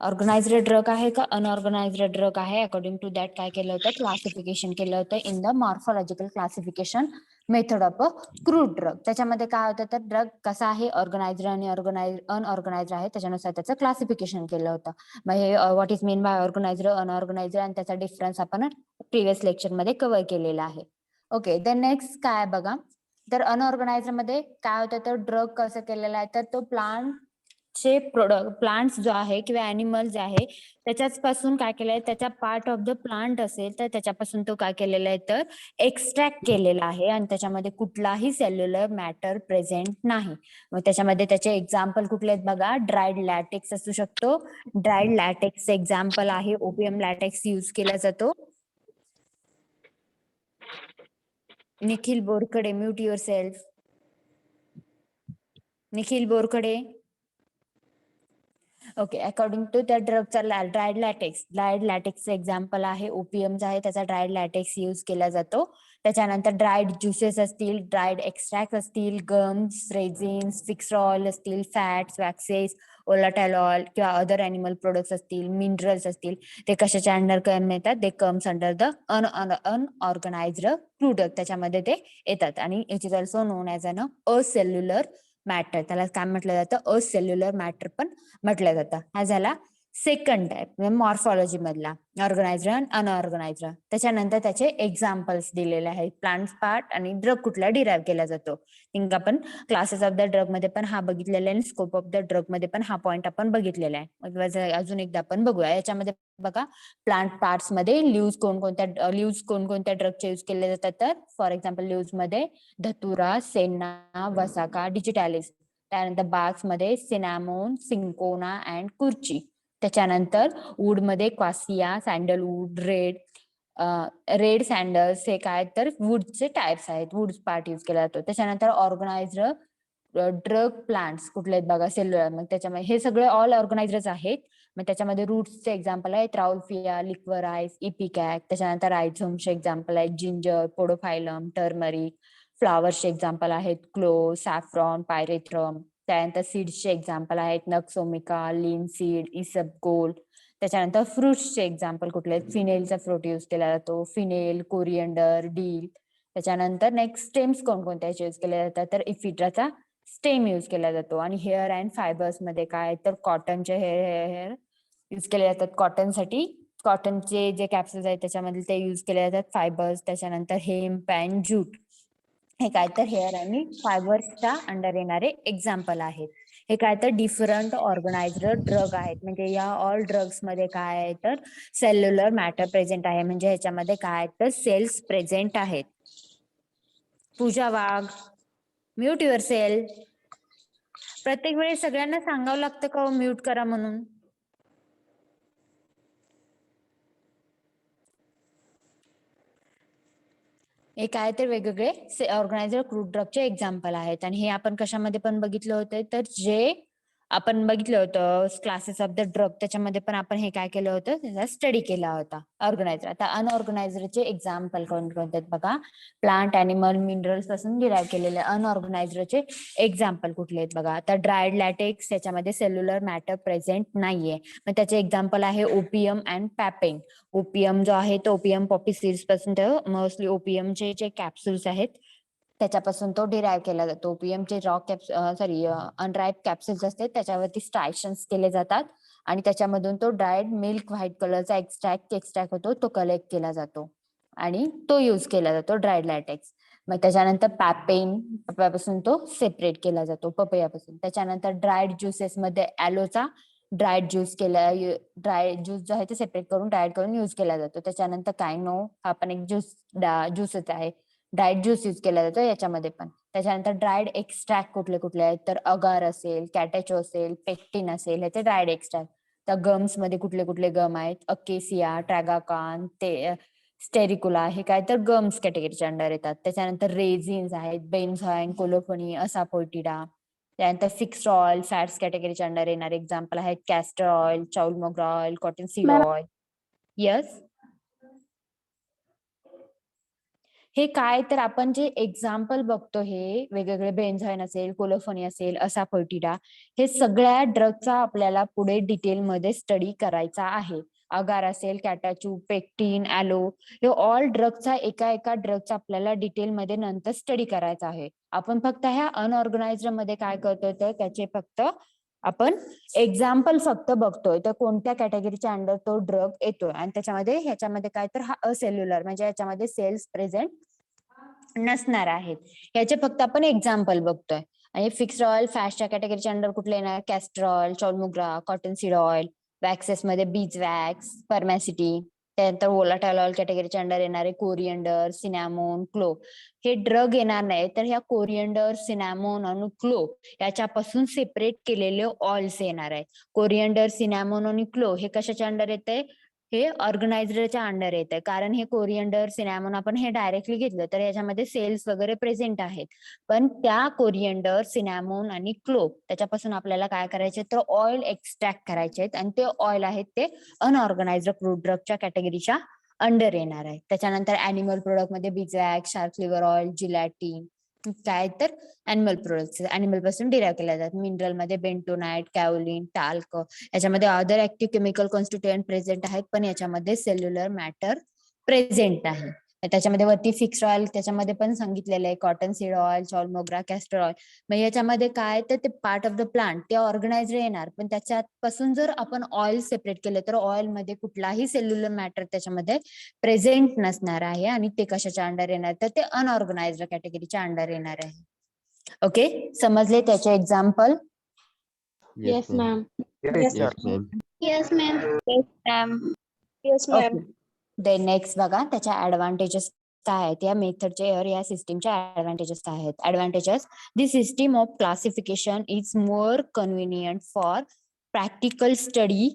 Organised drug आहे का unorganised drug आहे, अकॉर्डिंग टू दॅट काय केलं होतं, क्लासिफिकेशन केलं होतं in the morphological classification method of a crude drug. त्याच्यामध्ये काय होतं तर ड्रग कसा आहे, ऑर्गनाइज्ड आणि अनऑर्गनाइज्ड आहे, त्याच्यानुसार त्याचं क्लासिफिकेशन केलं होतं. मग हे what is mean by organized unorganized आणि त्याचा डिफरन्स आपण प्रिव्हियस लेक्चर मध्ये कव्हर केलेला आहे. ओके, देन नेक्स्ट काय बघा, तर अनऑर्गनाइज्ड मध्ये काय होतं तर ड्रग कसं केलेला आहे तर तो चे प्रोडक्ट प्लांट्स जो आहे किंवा अॅनिमल जे आहे त्याच्याच पासून काय केलंय, त्याच्या पार्ट ऑफ द प्लांट असेल तर त्याच्यापासून तो काय केलेला आहे तर एक्स्ट्रॅक्ट केलेला आहे आणि त्याच्यामध्ये कुठलाही सेल्युलर मॅटर प्रेझेंट नाही. मग त्याच्यामध्ये त्याचे एक्झाम्पल कुठले आहेत बघा, ड्राईड लॅटेक्स असू शकतो. ड्राईड लॅटेक्स एक्झाम्पल आहे ओपीएम लॅटेक्स यूज केला जातो. Nikhil Borkade, mute yourself. Nikhil Borkade. Okay, according to त्या ड्रगचा ड्राईड लॅटेक्स एक्झाम्पल आहे ओपीएम आहे, त्याचा ड्राईड लॅटेक्स यूज केला जातो. त्याच्यानंतर ड्राईड ज्युसेस असतील, ड्राईड एक्स्ट्रॅक्ट असतील, गम्स, रेझिन्स, फिक्स्ड ऑइल असतील, फॅट्स, वॅक्सेस, ओलाटाईल ऑइल किंवा अदर अॅनिमल प्रोडक्ट्स असतील, मिनरल्स असतील, ते कशाच्या अंडर कम येतात, they come under the unorganised product, त्याच्यामध्ये ते येतात. आणि it is also known as an acellular matter, त्याला काय म्हटलं जातं, असेल्युलर मॅटर पण म्हटलं जातं. हा झाला सेकंड टाइप म्हणजे मॉर्फॉलॉजी मधला, ऑर्गनाइज्ड आणि अनऑर्गनाइज्ड. त्याच्यानंतर त्याचे एक्झाम्पल्स दिलेले आहेत, प्लांट पार्ट आणि ड्रग कुठला डिराईव्ह केला जातो. थिंक आपण क्लासेस ऑफ द ड्रग मध्ये पण हा बघितलेला आहे आणि स्कोप ऑफ द ड्रग मध्ये पण हा पॉईंट आपण बघितलेला आहे. अजून एकदा आपण बघूया. याच्यामध्ये बघा, प्लांट पार्ट्स मध्ये कोणकोणत्या ड्रगचे यूज केले जातात, तर फॉर एक्झाम्पल ल्यूज मध्ये धतुरा, सेना, वसाका, डिजिटॅलिस. त्यानंतर बार्क्स मध्ये सिनामोन, सिंकोना अँड कुर्ची. त्याच्यानंतर वूड मध्ये क्वासिया, सँडलवूड, रेड सँडल्स, हे काय तर वूडचे टाइप्स आहेत, वूड पार्ट यूज केला जातो. त्याच्यानंतर ऑर्गनाइज्ड ड्रग प्लांट्स कुठले आहेत बघा, सेल्युलर. मग त्याच्यामध्ये हे सगळे ऑल ऑर्गनाइजर्स आहेत. मग त्याच्यामध्ये रूट्सचे एक्झाम्पल आहेत राउल्फिया, लिक्वराइस, इपिकॅक. त्याच्यानंतर रायझोमचे एक्झाम्पल आहेत जिंजर, पोडोफायलम, टर्मरिक. फ्लावर्सचे एक्झाम्पल आहेत क्लो, सॅफ्रॉन, पायरेथ्रम. त्यानंतर सीड्सचे एक्झाम्पल आहेत नक्सोमिका, लिनसीड, इसबगोल. त्याच्यानंतर फ्रुट्सचे एक्झाम्पल कुठले आहेत, फिनेलचा फ्रूट यूज केला जातो, फिनेल, कोरिएंडर, डील. त्याच्यानंतर नेक्स्ट स्टेम्स कोणकोणत्या यूज केले जातात, तर इफिड्राचा स्टेम यूज केला जातो. आणि हेअर अँड फायबर्स मध्ये काय तर कॉटनचे हेअर यूज केले जातात. कॉटनसाठी कॉटनचे जे कॅप्सूल्स आहेत त्याच्यामध्ये ते यूज केले जातात फायबर्स. त्याच्यानंतर हेम्प अँड ज्यूट, हे काय तर हेअर आणि फायबर्सच्या अंडर येणारे एक्झाम्पल आहेत. हे काय तर डिफरंट ऑर्गनाइज्ड ड्रग आहेत. म्हणजे या ऑल ड्रग्स मध्ये काय आहे तर सेल्युलर मॅटर प्रेझेंट आहे, म्हणजे ह्याच्यामध्ये काय तर सेल्स प्रेझेंट आहेत. पूजा वाघ, म्यूट युअर सेल. प्रत्येक वेळी सगळ्यांना सांगावं लागतं का म्यूट करा म्हणून? हे काय तर वेगवेगळे ऑर्गनायझर क्रूड ड्रगचे एक्झाम्पल आहेत. आणि हे आपण कशामध्ये पण बघितलं होतं, तर जे आपण बघितलं होतं क्लासेस ऑफ द ड्रग, त्याच्यामध्ये पण आपण हे काय केलं होतं, त्याचा स्टडी केला होता ऑर्गनायझर. आता अनऑर्गनायझरचे एक्झाम्पल कोणते बघा, प्लांट, अॅनिमल, मिनरल्स पासून डिराईव्ह केलेले अनऑर्गनायझरचे एक्झाम्पल कुठले आहेत बघा. आता ड्राईड लॅटेक्स, त्याच्यामध्ये सेल्युलर मॅटर प्रेझेंट नाहीये. मग त्याचे एक्झाम्पल आहे ओपियम अँड पॅपेन. ओपियम जो आहे तो ओपियम पॉपी सीड्स पासून, मोस्टली ओपियमचे जे कॅप्सूल्स आहेत त्याच्यापासून तो डिराईव्ह केला जातो. ओपियमचे अनराईप कॅप्सूल्स असते, त्याच्यावरती स्ट्रायशन्स केले जातात आणि त्याच्यामधून तो ड्राईड मिल्क व्हाईट कलरचा एक्स्ट्रॅक्ट होतो, तो कलेक्ट केला जातो आणि तो यूज केला जातो ड्राईड लॅटेक्स. मग त्याच्यानंतर पॅपेन, पपयापासून तो सेपरेट केला जातो, पपयापासून. त्याच्यानंतर ड्राईड ज्युसेस मध्ये ॲलोचा ड्राईड ज्यूस ड्राय ज्यूस जो आहे ते सेपरेट करून ड्राईड करून युज केला जातो. त्याच्यानंतर कायनो, हा पण एक ज्यूसच आहे, ड्राईड ज्यूस यूज केला जातो याच्यामध्ये पण. त्याच्यानंतर ड्राईड एक्स्ट्रॅक्ट कुठले कुठले आहेत, तर अगार असेल, कॅटेचो असेल, पेक्टिन असेल, ह्याचे ड्राईड एक्स्ट्रॅक्ट. तर गम्स मध्ये कुठले कुठले गम आहेत, अकेसिया, ट्रॅगाकान, ते स्टेरिकुला, हे काय तर गम्स कॅटेगरीच्या अंडर येतात. त्याच्यानंतर रेझिन्स आहेत, बेन्झॉइन, कोलोफोनी, असाफोइटिडा. त्यानंतर फिक्स्ड ऑइल, फॅट्स कॅटेगरीच्या अंडर येणारे एक्झाम्पल आहेत कॅस्टर ऑइल, चाउल मोगरा oil, cotton seed ma'am oil. Yes, हे काय तर आपण जे एक्झाम्पल बघतो हे वेगवेगळे बेन्झाईन असेल, कोलोफोनी असेल, असाफोटिडा, हे सगळ्या ड्रगचा आपल्याला पुढे डिटेलमध्ये स्टडी करायचा आहे. अगार असेल, कॅटाचू, पेक्टिन, ॲलो, हे ऑल ड्रगचा एका ड्रगचा आपल्याला डिटेलमध्ये नंतर स्टडी करायचा आहे. आपण फक्त ह्या अनऑर्गनाइज्ड मध्ये काय करतोय तर त्याचे फक्त आपण एक्झाम्पल फक्त बघतोय तर कोणत्या कॅटेगरीच्या अंडर तो ड्रग येतोय आणि ह्याच्यामध्ये काय तर हा असेल्युलर म्हणजे याच्यामध्ये सेल्स प्रेझेंट नसणार आहेत. याचे फक्त आपण एक्झाम्पल बघतोय. आणि फिक्स्ड ऑइल फॅटच्या कॅटेगरीच्या अंडर कुठले येणार? Castrol, chaulmoogra, cotton seed oil, waxes मध्ये बीज वॅक्स, परमॅसिटी. त्यानंतर वोलाटाईल ऑइल कॅटेगरीच्या अंडर येणारे कोरिएंडर, सिनॅमोन, क्लो. हे ड्रग येणार नाही तर ह्या कोरिएंडर, सिनॅमोन आणि क्लो याच्यापासून सेपरेट केलेले ऑइल्स येणार आहे. कोरिएंडर, सिनॅमोन आणि क्लो हे कशाच्या अंडर येते? हे ऑर्गनायझरच्या अंडर येते. कारण हे कोरिएंडर, सिनॅमोन आपण हे डायरेक्टली घेतलं तर याच्यामध्ये सेल्स वगैरे प्रेझेंट आहेत. पण त्या कोरिएंडर, सिनॅमोन आणि क्लो त्याच्यापासून आपल्याला काय करायचे तर ऑइल एक्स्ट्रॅक्ट करायचे आहेत आणि ते ऑइल आहेत ते अनऑर्गनाइज्ड क्रूड ड्रगच्या कॅटेगरीच्या अंडर येणार आहे. त्याच्यानंतर अॅनिमल प्रोडक्ट मध्ये बीजवॅक्स, शार्क लिव्हर ऑइल, जिलॅटिन काय तर अॅनिमल प्रोडक्ट्स अॅनिमल पासून डिराईव्ह केल्या जातात. मिनरल मध्ये बेंटोनाइट, कॅओलिन, टाल्क याच्यामध्ये other active chemical constituent present आहेत पण याच्यामध्ये सेल्युलर मॅटर प्रेझेंट आहे. त्याच्यामध्ये वरती फिक्स ऑइल त्याच्यामध्ये पण सांगितलेलं आहे cotton seed oil, chaulmoogra, castor oil. मग याच्यामध्ये काय तर ते पार्ट ऑफ द प्लांट ते ऑर्गनाइज्ड येणार पण त्याच्यापासून जर आपण ऑइल सेपरेट केलं तर ऑइल मध्ये कुठलाही सेल्युलर मॅटर त्याच्यामध्ये प्रेझेंट नसणार आहे आणि ते कशाच्या अंडर येणार तर ते अनऑर्गनाइज्ड कॅटेगरीच्या अंडर येणार आहे. ओके, समजले त्याचे example? Yes, ma'am. Yes, sir. Yes, ma'am. Yes, ma'am. Yes, ma'am. Yes, ma'am. Okay. The next बघा त्याच्या ऍडव्हान्टेजेस काय आहेत या मेथडचे या सिस्टीमच्या ऍडव्हान्टेजेस काय आहेत? Advantages: the system of classification is more convenient for practical study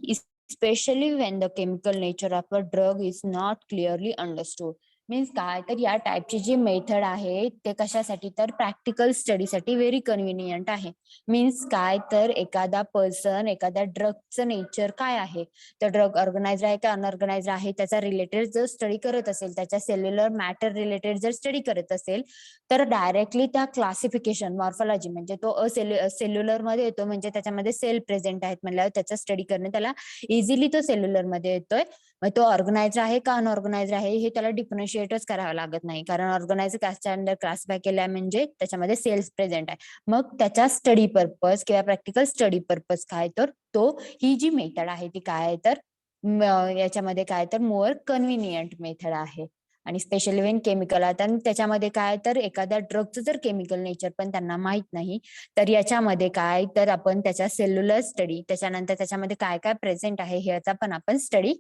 especially when the chemical nature of a drug is not clearly understood. Means काय तर या टाइपची जी मेथड आहे ते कशासाठी तर प्रॅक्टिकल स्टडीसाठी व्हेरी कन्व्हिनियंट आहे. मीन्स काय तर एखादा पर्सन एखाद्या ड्रगचं नेचर काय आहे, तर ड्रग ऑर्गनाइज्ड आहे का अनऑर्गनाइज्ड आहे त्याचा रिलेटेड जर स्टडी करत असेल, त्याच्या सेल्युलर मॅटर रिलेटेड जर स्टडी करत असेल तर डायरेक्टली त्या क्लासिफिकेशन मॉर्फॉलॉजी म्हणजे तो सेल्युलर मध्ये येतो म्हणजे त्याच्यामध्ये सेल प्रेझेंट आहेत म्हणल्यावर त्याचा स्टडी करणे त्याला इझिली तो सेल्युलर मध्ये येतोय. मग तो ऑर्गनाइज्ड आहे का अनऑर्गनाइज्ड आहे हे त्याला डिफरन्शिएटच करावं लागत नाही कारण ऑर्गनाइज्ड कास्टच्या अंडर क्लासिफाय केलाय म्हणजे त्याच्यामध्ये सेल्स प्रेझेंट आहे. मग त्याच्या स्टडी पर्पज किंवा प्रॅक्टिकल स्टडी पर्पज काय तर तो ही जी मेथड आहे ती काय आहे तर याच्यामध्ये काय तर मोर कन्व्हिनियंट मेथड आहे. आणि स्पेशली वेन केमिकल आता त्याच्यामध्ये काय तर एखाद्या ड्रगचं जर केमिकल नेचर पण त्यांना माहित नाही तर याच्यामध्ये काय तर आपण त्याच्या सेल्युलर स्टडी त्याच्यानंतर त्याच्यामध्ये काय काय प्रेझेंट आहे ह्याचा पण आपण स्टडी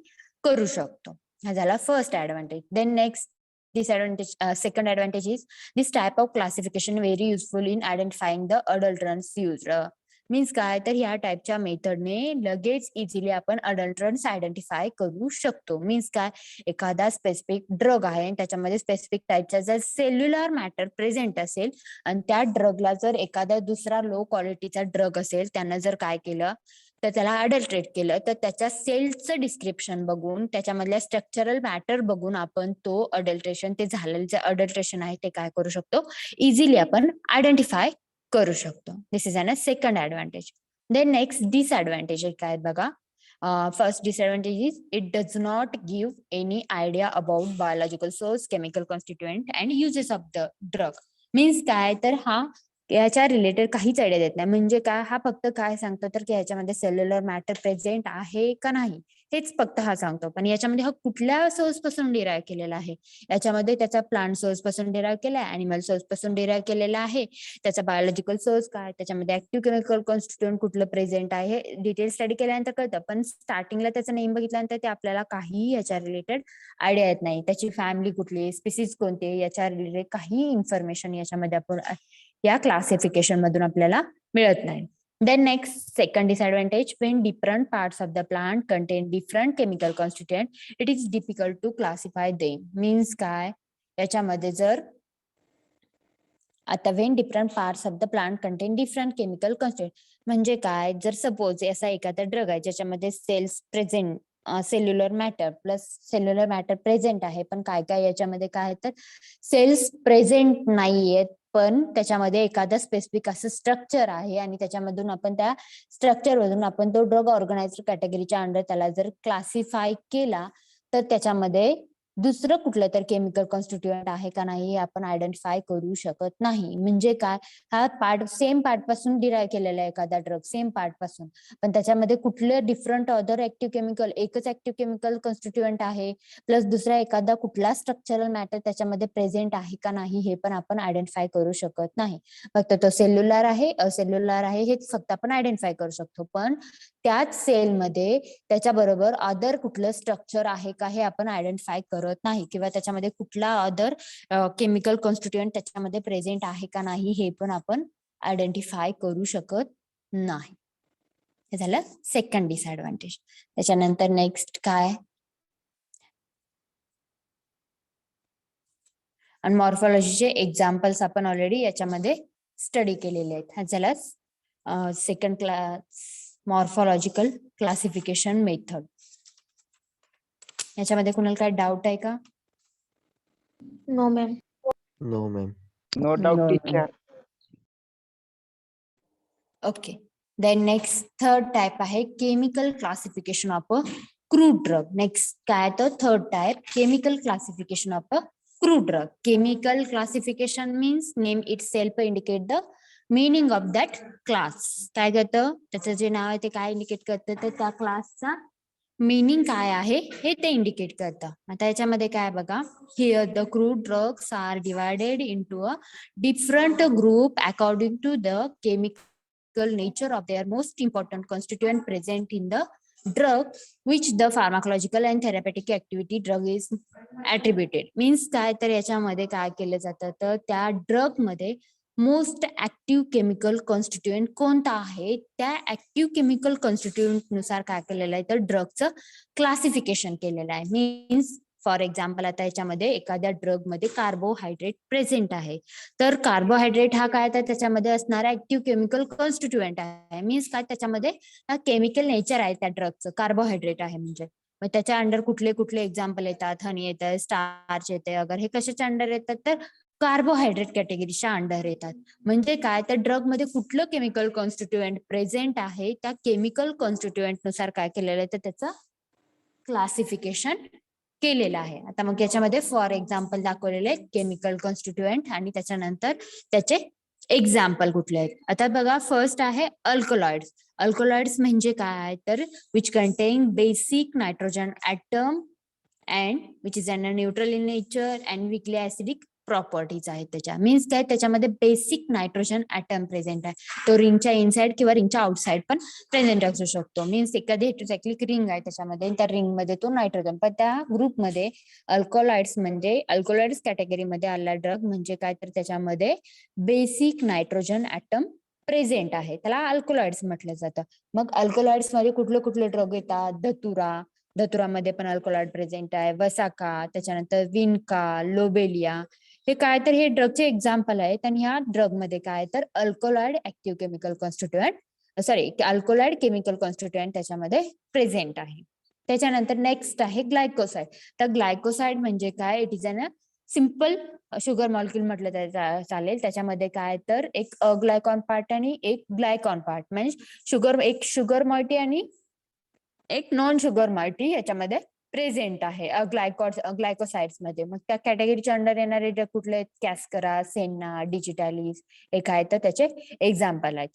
करू शकतो. हा झाला first advantage. Then next disadvantage second advantage is this type of classification very useful in identifying the adulterants used. Means काय तर ह्या टाइपच्या मेथडने लगेच इझिली आपण अडल्टरन्स आयडेंटिफाय करू शकतो. मीन्स काय एखादा स्पेसिफिक ड्रग आहे आणि त्याच्यामध्ये स्पेसिफिक टाइपचा जर सेल्युलर मॅटर प्रेझेंट असेल आणि त्या ड्रगला जर एखादा दुसरा लो क्वालिटीचा ड्रग असेल त्यानं जर काय केलं तर त्याला अडल्ट्रेट केलं तर त्याच्या सेल्सचं डिस्क्रिप्शन बघून त्याच्यामधल्या स्ट्रक्चरल मॅटर बघून आपण तो अडल्ट्रेशन ते झालेलं जे अडल्ट्रेशन आहे ते काय करू शकतो इझिली आपण आयडेंटिफाय करू शकतो. This is an second advantage. Then next disadvantage काय बघा. First disadvantage is it does not give any idea about biological source, chemical constituent and uses of the drug. Means काय तर हा याच्या रिलेटेड काहीच आयडिया देत नाही. म्हणजे काय हा फक्त काय सांगतो तर की याच्यामध्ये सेल्युलर मॅटर प्रेझेंट आहे का नाही हेच फक्त हा सांगतो. पण याच्यामध्ये हा कुठल्या सोर्स पासून डिराईव्ह केलेला आहे, याच्यामध्ये त्याचा प्लांट सोर्स पासून डिराईव्ह केला आहे, अॅनिमल सोर्स पासून डिराईव्ह केलेला आहे, त्याचा बायोलॉजिकल सोर्स काय, त्याच्यामध्ये ऍक्टिव्ह केमिकल कॉन्स्टिट्युएंट कुठलं प्रेझेंट आहे हे डिटेल स्टडी केल्यानंतर कळतं. पण स्टार्टिंगला त्याचं नेम बघितल्यानंतर ते आपल्याला काही याच्या रिलेटेड आयडिया येत नाही. त्याची फॅमिली कुठली, स्पीसीज कोणते याच्या रिलेटेड काही इन्फॉर्मेशन याच्यामध्ये आपण या क्लासिफिकेशन मधून आपल्याला मिळत नाही. Then next second disadvantage, when different parts of the plant contain different chemical constituent, it is difficult to classify them. Means काय याच्यामध्ये जर आता when different parts of the plant contain different chemical constituent म्हणजे काय जर suppose असा एखादा drug आहे ज्याच्यामध्ये cells present cellular matter plus cellular matter present आहे, पण काय काय याच्यामध्ये काय आहे तर सेल्स प्रेझेंट नाहीयेत, पण त्याच्यामध्ये एखादं स्पेसिफिक असं स्ट्रक्चर आहे आणि त्याच्यामधून आपण त्या स्ट्रक्चर मधून आपण तो ड्रग ऑर्गनायझर कॅटेगरीच्या अंडर त्याला जर क्लासिफाय केला तर त्याच्यामध्ये दुसरं कुठलं तर केमिकल कॉन्स्टिट्युएंट आहे का नाही हे आपण आयडेंटिफाय करू शकत नाही. म्हणजे काय, हा पार्ट सेम पार्ट पासून डिराईव्ह केलेला आहे एखादा ड्रग, सेम पार्ट पासून, पण त्याच्यामध्ये कुठलं डिफरंट अदर ऍक्टिव्ह केमिकल, एकच ऍक्टिव्ह केमिकल कॉन्स्टिट्युएंट आहे प्लस दुसरा एखादा कुठला स्ट्रक्चरल मॅटर त्याच्यामध्ये प्रेझेंट आहे का नाही हे पण आपण आयडेंटिफाय करू शकत नाही. फक्त तो सेल्युलर आहे असेल्युलर आहे हेच फक्त आपण आयडेंटिफाय करू शकतो, पण त्याच सेलमध्ये त्याच्याबरोबर अदर कुठलं स्ट्रक्चर आहे का हे आपण आयडेंटिफाय करत नाही, किंवा त्याच्यामध्ये कुठला अदर केमिकल कॉन्स्टिट्युएंट त्याच्यामध्ये प्रेझेंट आहे का नाही हे पण आपण आयडेंटिफाय करू शकत नाही. हे झालं सेकंड डिसएडव्हान्टेज. त्याच्यानंतर नेक्स्ट काय, आणि मॉर्फॉलॉजीचे एक्झाम्पल्स आपण ऑलरेडी याच्यामध्ये स्टडी केलेले आहेत. हा झाला second class morphological classification method. याच्यामध्ये कुणाला काय डाऊट आहे का? No, ma'am. No, ma'am. No doubt, teacher. Okay. Then next third type आहे chemical classification of a crude drug. Next काय तर third type chemical classification of a crude drug. Chemical classification means name itself indicate the meaning of that class. काय करतं त्याचं जे नाव आहे ते काय इंडिकेट करतं तर त्या क्लासचा मीनिंग काय आहे हे ते इंडिकेट करतं. आता याच्यामध्ये काय बघा, here the crude drugs are divided into a different group according to the chemical nature of their most important constituent present in the drug which the pharmacological and therapeutic activity drug is attributed. Means काय तर याच्यामध्ये काय केलं जातं तर त्या drug मध्ये most active chemical constituent कोणता आहे त्या ऍक्टिव्ह केमिकल कॉन्स्टिट्युएंट नुसार काय केलेलं आहे तर ड्रगचं क्लासिफिकेशन केलेलं आहे. मीन्स फॉर एक्झाम्पल आता याच्यामध्ये एखाद्या ड्रग मध्ये कार्बोहायड्रेट प्रेझेंट आहे तर कार्बोहायड्रेट हा काय तर त्याच्यामध्ये असणारा ऍक्टिव्ह केमिकल कॉन्स्टिट्युएंट आहे. मीन्स काय त्याच्यामध्ये केमिकल नेचर आहे त्या ड्रगचं, कार्बोहायड्रेट आहे म्हणजे. मग त्याच्या अंडर कुठले कुठले एक्झाम्पल येतात, हनी येतं, स्टार्च येते, अगर हे कशाच्या अंडर येतात तर कार्बोहायड्रेट कॅटेगरीच्या अंडर येतात. म्हणजे काय तर ड्रग मध्ये कुठलं केमिकल कॉन्स्टिट्युएंट प्रेझेंट आहे त्या केमिकल कॉन्स्टिट्युएंट नुसार काय केलेलं आहे तर त्याचं क्लासिफिकेशन केलेलं आहे. आता मग याच्यामध्ये फॉर एक्झाम्पल दाखवलेले केमिकल कॉन्स्टिट्युएंट आणि त्याच्यानंतर त्याचे एक्झाम्पल कुठले आहेत. आता बघा फर्स्ट आहे अल्कलॉइड्स. अल्कलॉइड्स म्हणजे काय तर which contain basic nitrogen atom and which is an neutral in nature and weakly acidic properties आहेत त्याच्या. मीन्स काय त्याच्यामध्ये बेसिक नायट्रोजन ऍटम प्रेझेंट आहे. तो रिंगच्या इनसाइड किंवा रिंगच्या आउटसाइड पण प्रेझेंट असू शकतो. मीन्स एखादी हेट्रोसायक्लिक रिंग आहे त्याच्यामध्ये त्या रिंग मध्ये तो नायट्रोजन, पण त्या ग्रुपमध्ये अल्कोलाइड्स म्हणजे अल्कोलाइड्स कॅटेगरीमध्ये आला ड्रग म्हणजे काय तर त्याच्यामध्ये बेसिक नायट्रोजन ऍटम प्रेझेंट आहे, त्याला अल्कोलाइड्स म्हटलं जातं. मग अल्कोलाइड्स मध्ये कुठले कुठले ड्रग येतात, धतुरा, धतुरामध्ये पण अल्कोलाइड प्रेझेंट आहे, वसाका, त्याच्यानंतर विनका, लोबेलिया, हे काय तर हे ड्रगचे एक्झाम्पल आहेत. आणि ह्या ड्रग मध्ये काय तर alkaloid active chemical constituent alkaloid chemical constituent त्याच्यामध्ये प्रेझेंट आहे. त्याच्यानंतर नेक्स्ट आहे ग्लायकोसाइड. तर ग्लायकोसाइड म्हणजे काय, it is an simple sugar molecule म्हटलं तर चालेल. त्याच्यामध्ये काय तर एक ग्लायकॉन पार्ट आणि एक ग्लायकॉन पार्ट, म्हणजे शुगर एक शुगर मॉइटी आणि एक नॉन शुगर मॉइटी याच्यामध्ये प्रेझेंट आहे ग्लायकोसाइड्स मध्ये. मग त्या कॅटेगरीच्या अंडर येणारे ड्रग कुठले आहेत, कॅस्करा, सेन्ना, डिजिटॅलिस हे काय तर त्याचे एक्झाम्पल आहेत.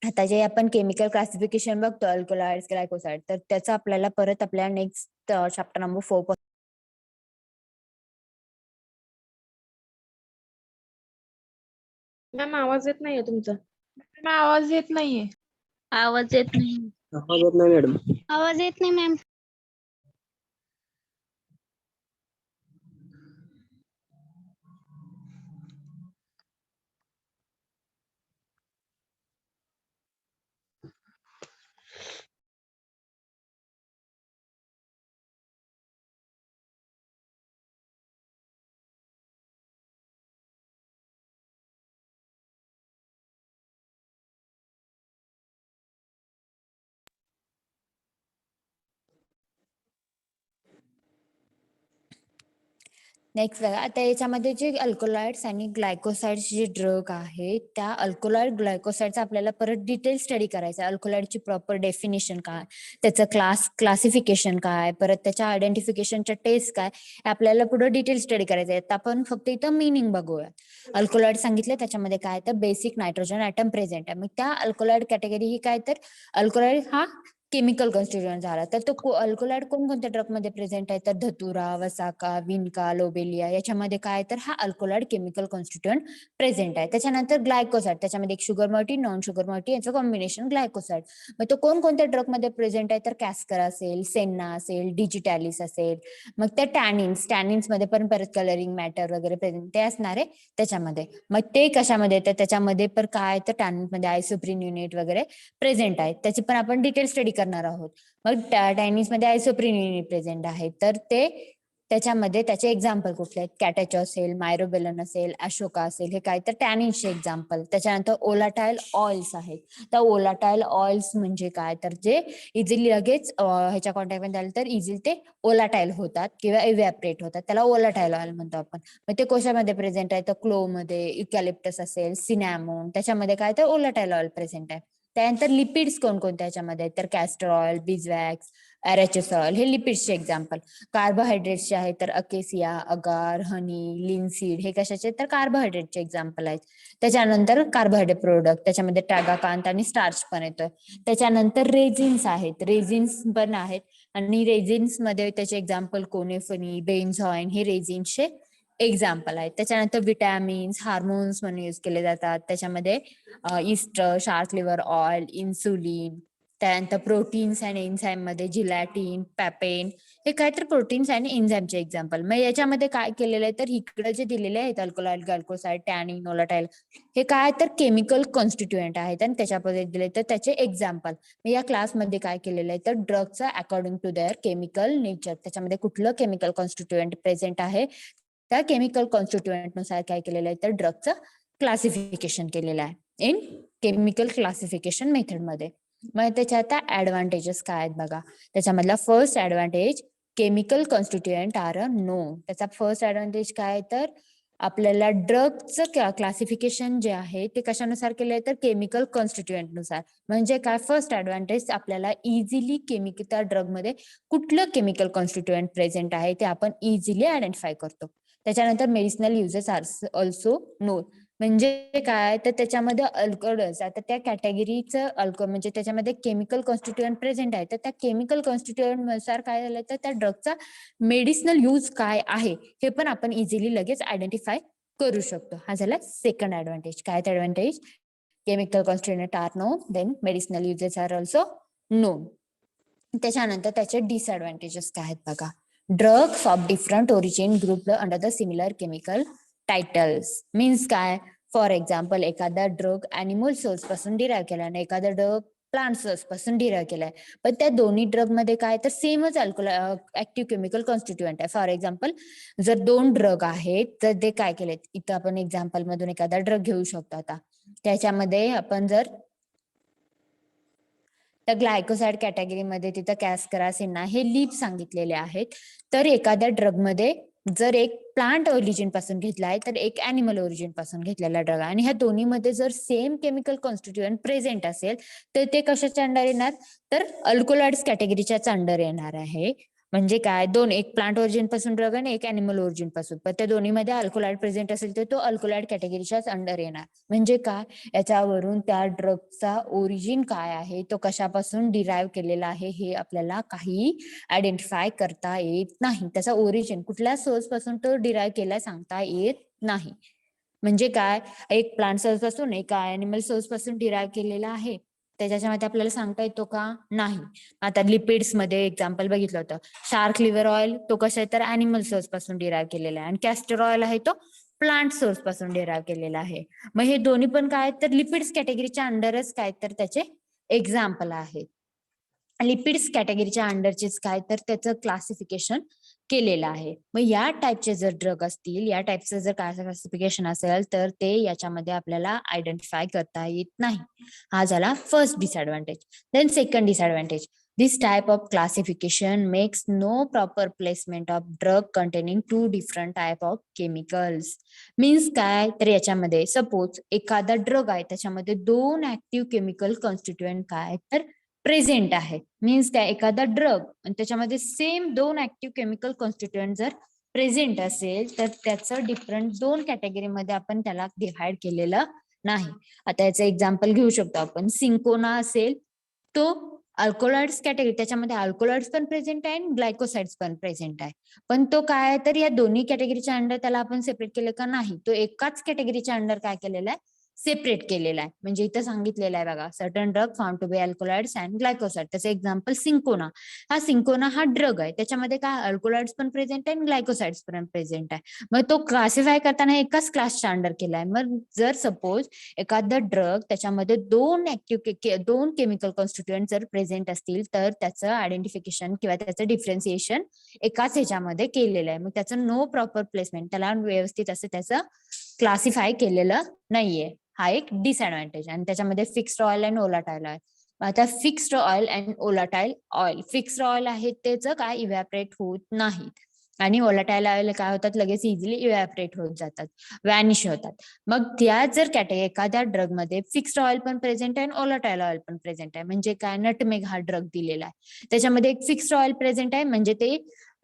आता जे आपण केमिकल क्लासिफिकेशन बघतो अल्कोलाइड्स ग्लायकोसाइड, तर त्याचं आपल्याला परत आपल्या नेक्स्ट चॅप्टर नंबर 4 मॅम आवाज येत नाहीये तुमचा. मॅम आवाज येत नाहीये. आवाज येत नाही. आवाज येत नाही मॅडम. आवाज येत नाही मॅम. नेक्स्ट बघा, आता याच्यामध्ये जे अल्कोलॉइड्स आणि ग्लायकोसाइड्स जे ड्रग आहे, त्या अल्कोलॉइड ग्लायकोसाइडचा आपल्याला परत डिटेल स्टडी करायचा आहे. अल्कोलॉइडची प्रॉपर डेफिनेशन काय, त्याचं क्लासिफिकेशन काय, परत त्याच्या आयडेंटिफिकेशनच्या टेस्ट काय, हे आपल्याला पुढे डिटेल स्टडी करायचं आहे. आपण फक्त इथं मिनिंग बघूया. अल्कोलॉइड सांगितलं, त्याच्यामध्ये काय तर बेसिक नायट्रोजन ॲटम प्रेझेंट आहे. मग त्या अल्कोलॉइड कॅटेगरी ही काय तर अल्कोलॉइड हा केमिकल कॉन्स्टिट्युएंट झाला. तर तो अल्कोलॉइड कोणकोणत्या ड्रग मध्ये प्रेझेंट आहे, तर धतुरा, वसाका, विनका, लोबेलिया याच्यामध्ये काय तर हा अल्कोलॉइड केमिकल कॉन्स्टिट्युएंट प्रेझेंट आहे. त्याच्यानंतर ग्लायकोसाइड, त्याच्यामध्ये एक sugar multi, non sugar multi याचं कॉम्बिनेशन ग्लायकोसाइड. मग तो कोणकोणत्या ड्रग मध्ये प्रेझेंट आहे, तर कॅस्कर असेल, सेन्ना असेल, डिजिटॅलिस असेल. मग त्या टॅनिन्स मध्ये पण परत कलरिंग मॅटर वगैरे प्रेझेंट ते असणार आहे त्याच्यामध्ये. मग ते कशामध्ये येतं, त्याच्यामध्ये पण काय तर टॅनिन्स मध्ये आयसोप्रीन युनिट वगैरे प्रेझेंट आहेत. त्याची पण आपण डिटेल स्टडी करणार आहोत. मग टायनिन्स मध्ये आयसोप्रीन युनिट प्रेझेंट आहे, तर ते त्याच्यामध्ये त्याचे एक्झाम्पल कुठले आहेत, कॅटेचो असेल, मायरोबेलन असेल, अशोका असेल, हे काय तर टॅनिन्सचे एक्झाम्पल. त्याच्यानंतर ओलाटाईल ऑइल्स आहेत. तर ओलाटाईल ऑइल्स म्हणजे काय, तर जे इझिली लगेच ह्याच्या कॉन्टॅक्टमध्ये आले तर इझिली ते ओलाटाईल होतात किंवा इव्हॅपरेट होतात, त्याला ओलाटाईल ऑइल म्हणतो आपण. मग ते कशामध्ये प्रेझेंट आहे, तर क्लो मध्ये, इकॅलिप्टस असेल, सिनॅमोन, त्याच्यामध्ये काय तर ओलाटाईल ऑइल प्रेझेंट आहे. त्यानंतर लिपिड्स कोणकोणत्या याच्यामध्ये, तर कॅस्टर ऑइल, बिझवॅक्स, एरएचएस ऑइल, हे लिपिड्सचे एक्झाम्पल. कार्बोहायड्रेट्सचे आहेत तर अकेसिया, अगार, हनी, लिनसीड, हे कशाचे तर कार्बोहायड्रेटचे एक्झाम्पल आहेत. त्याच्यानंतर कार्बोहायड्रेट प्रोडक्ट, त्याच्यामध्ये ट्रॅगाकांत आणि स्टार्च पण येतं. त्याच्यानंतर रेझिन्स आहेत, रेझिन्स पण आहेत आणि रेझिन्स मध्ये त्याचे एक्झाम्पल कोनेफनी, बेन्झॉइन, हे रेझिन्सचे एक्झाम्पल आहेत. त्याच्यानंतर विटॅमिन्स, हार्मोन्स म्हणून यूज केले जातात. त्याच्यामध्ये ester, shark liver oil, insulin. त्यानंतर प्रोटीन्स आणि एन्झाईम मध्ये जिलॅटिन, पॅपेन, हे काय तर प्रोटीन्स आणि एन्झाईमचे एक्झाम्पल. मग याच्यामध्ये काय केलेलं आहे, तर इकडे जे दिलेले आहेत अल्कोलॉइड, ग्लायकोसाइड, टॅनिन, ओलाटाईल, हे काय तर केमिकल कॉन्स्टिट्युएंट आहेत आणि त्याच्यामध्ये दिले तर त्याचे एक्झाम्पल. मग या क्लासमध्ये काय केलेलं आहे, तर ड्रगचं according to their chemical nature, त्याच्यामध्ये कुठलं केमिकल कॉन्स्टिट्युएंट प्रेझेंट आहे, त्या केमिकल कॉन्स्टिट्युएंट नुसार काय केलेलं आहे, तर ड्रगचं क्लासिफिकेशन केलेलं आहे इन केमिकल क्लासिफिकेशन मेथड मध्ये. मग त्याच्या आता ऍडव्हान्टेजेस काय आहेत बघा. त्याच्यामधला first advantage, chemical constituent are known. त्याचा फर्स्ट ऍडव्हान्टेज काय, तर आपल्याला ड्रगचं क्लासिफिकेशन जे आहे ते कशानुसार केलं आहे, तर केमिकल कॉन्स्टिट्युएंट नुसार. म्हणजे काय, फर्स्ट ऍडव्हान्टेज, आपल्याला इझिली केमिकल त्या ड्रग मध्ये कुठलं केमिकल कॉन्स्टिट्युएंट प्रेझेंट आहे ते आपण इझिली आयडेंटिफाय करतो. त्याच्यानंतर medicinal uses are also known. म्हणजे काय, तर त्याच्यामध्ये अल्कोहोल्स, आता त्या कॅटेगरीचं म्हणजे त्याच्यामध्ये केमिकल कॉन्स्टिट्युएंट प्रेझेंट आहे, तर त्या केमिकल कॉन्स्टिट्युएंट नुसार काय झालं, तर त्या ड्रगचा मेडिसिनल यूज काय आहे हे पण आपण इझिली लगेच आयडेंटिफाय करू शकतो. हा झाला सेकंड ऍडव्हान्टेज. काय advantage, chemical constituent are known, then medicinal uses are also known. त्याच्यानंतर त्याचे डिसएडव्हान्टेजेस काय आहेत बघा. Drugs of different origin group under the similar chemical titles. Means काय, फॉर एक्झाम्पल, एखादा ड्रग अॅनिमल सोर्स पासून डिराईव्ह केला आणि एखादा ड्रग प्लांट सोर्स पासून डिराईव्ह केलाय, पण त्या दोन्ही ड्रग मध्ये काय तर सेमच ऍक्टिव्ह केमिकल कॉन्स्टिट्युएंट आहे. फॉर एक्झाम्पल, जर दोन ड्रग आहेत तर ते काय केलेत, इथं आपण एक्झाम्पल मधून एखादा ड्रग घेऊ शकतो. आता त्याच्यामध्ये आपण जर तर ग्लायकोसाइड कॅटेगरीमध्ये तिथं कॅस्करा, सेन्ना हे लीप सांगितलेले आहेत. तर एखाद्या ड्रग मध्ये जर एक प्लांट ओरिजिन पासून घेतला आहे तर एक अॅनिमल ओरिजिन पासून घेतलेला ड्रग आहे, आणि ह्या दोन्ही मध्ये जर सेम केमिकल कॉन्स्टिट्युएंट प्रेझेंट असेल तर ते कशाच्या अंडर येणार, तर अल्कोलॉइड्स कॅटेगरीच्याच अंडर येणार आहे. म्हणजे काय, एक प्लांट ओरिजिन पासून ड्रग आणि एक अॅनिमल ओरिजिन पासून, पण त्या दोन्हीमध्ये अल्कोलॉइड प्रेझेंट असेल तर तो अल्कोलॉइड कॅटेगरीच्याच अंडर येणार. म्हणजे काय, याच्यावरून त्या ड्रगचा ओरिजिन काय आहे, तो कशापासून डिराईव्ह केलेला आहे हे आपल्याला काही आयडेंटिफाय करता येत नाही. त्याचा ओरिजिन कुठल्या सोर्स पासून तो डिराईव्ह केला सांगता येत नाही. म्हणजे काय, एक प्लांट सोर्स पासून एका अॅनिमल सोर्स पासून डिराईव्ह केलेला आहे, त्याच्यामध्ये आपल्याला सांगता येतो का, नाही. आता लिपिड्स मध्ये एक्झाम्पल बघितलं होतं, शार्क लिव्हर ऑइल, तो कशा आहे तर अॅनिमल सोर्स पासून डिराईव्ह केलेला आहे, आणि कॅस्टर ऑइल आहे तो प्लांट सोर्स पासून डिराईव्ह केलेला आहे. मग हे दोन्ही पण काय तर लिपिड्स कॅटेगरीच्या अंडरच काय तर त्याचे एक्झाम्पल आहेत. लिपिड्स कॅटेगरीच्या अंडरचेच काय तर त्याचं क्लासिफिकेशन केलेलं आहे. मग या टाईपचे जर ड्रग असतील, या टाईपचं जर क्लासिफिकेशन असेल तर ते याच्यामध्ये आपल्याला आयडेंटिफाय करता येत नाही. हा झाला first disadvantage. Then second disadvantage, this type of classification makes no proper placement of drug containing two different type of chemicals. Means काय तर याच्यामध्ये सपोज एखादा ड्रग आहे त्याच्यामध्ये दोन ऍक्टिव्ह केमिकल कॉन्स्टिट्युएंट काय तर प्रेझेंट आहे. मीन्स काय एखादा ड्रग आणि त्याच्यामध्ये सेम दोन ऍक्टिव्ह केमिकल कॉन्स्टिट्युएंट जर प्रेझेंट असेल तर त्याचं डिफरंट दोन कॅटेगरीमध्ये आपण त्याला डिव्हाइड केलेलं नाही. आता याचं एक्झाम्पल घेऊ शकतो आपण. सिंकोना असेल तो अल्कोलॉइड्स कॅटेगरी, त्याच्यामध्ये अल्कोलॉइड्स पण प्रेझेंट आहे आणि ग्लायकोसाइड्स पण प्रेझेंट आहे. पण तो काय तर या दोन्ही कॅटेगरीच्या अंडर त्याला आपण सेपरेट केलं का नाही, तो एकाच कॅटेगरीच्या अंडर काय केलेला आहे सेपरेट केलेला आहे. म्हणजे इथं सांगितलेलं आहे बघा, certain drug found to be alkaloids and glycoside. त्याचं एक्झाम्पल सिंकोना. हा सिंकोना हा ड्रग आहे, त्याच्यामध्ये काय अल्कोलॉइड्स पण प्रेझेंट आहे आणि ग्लायकोसाइड्स पण प्रेझेंट आहे. मग तो क्लासिफाय करताना एकाच क्लासच्या अंडर केलाय. मग जर सपोज एखादा ड्रग त्याच्यामध्ये दोन केमिकल कॉन्स्टिट्युएंट जर प्रेझेंट असतील तर त्याचं आयडेंटिफिकेशन किंवा त्याचं डिफरन्सिएशन एकाच ह्याच्यामध्ये केलेलं आहे. मग त्याचं नो प्रॉपर प्लेसमेंट, त्याला व्यवस्थित असं त्याचं क्लासिफाय केलेलं नाहीये. हा एक डिसएडव्हान्टेज. आणि त्याच्यामध्ये फिक्स्ड ऑइल आणि ओलाटाईल ऑइल. आता fixed oil and ओलाटाईल oil, fixed oil आहे त्याचं काय इव्हॅपरेट होत नाहीत आणि ओलाटाईल ऑइल काय होतात लगेच इझिली इव्हॅपरेट होत जातात, व्हॅनिश होतात. मग त्या जर एखाद्या ड्रग मध्ये फिक्स्ड ऑइल पण प्रेझेंट आहे आणि ओलाटाईल ऑइल पण प्रेझेंट आहे. म्हणजे काय नटमेग हा ड्रग दिलेला आहे, त्याच्यामध्ये एक फिक्स्ड ऑइल प्रेझेंट आहे म्हणजे ते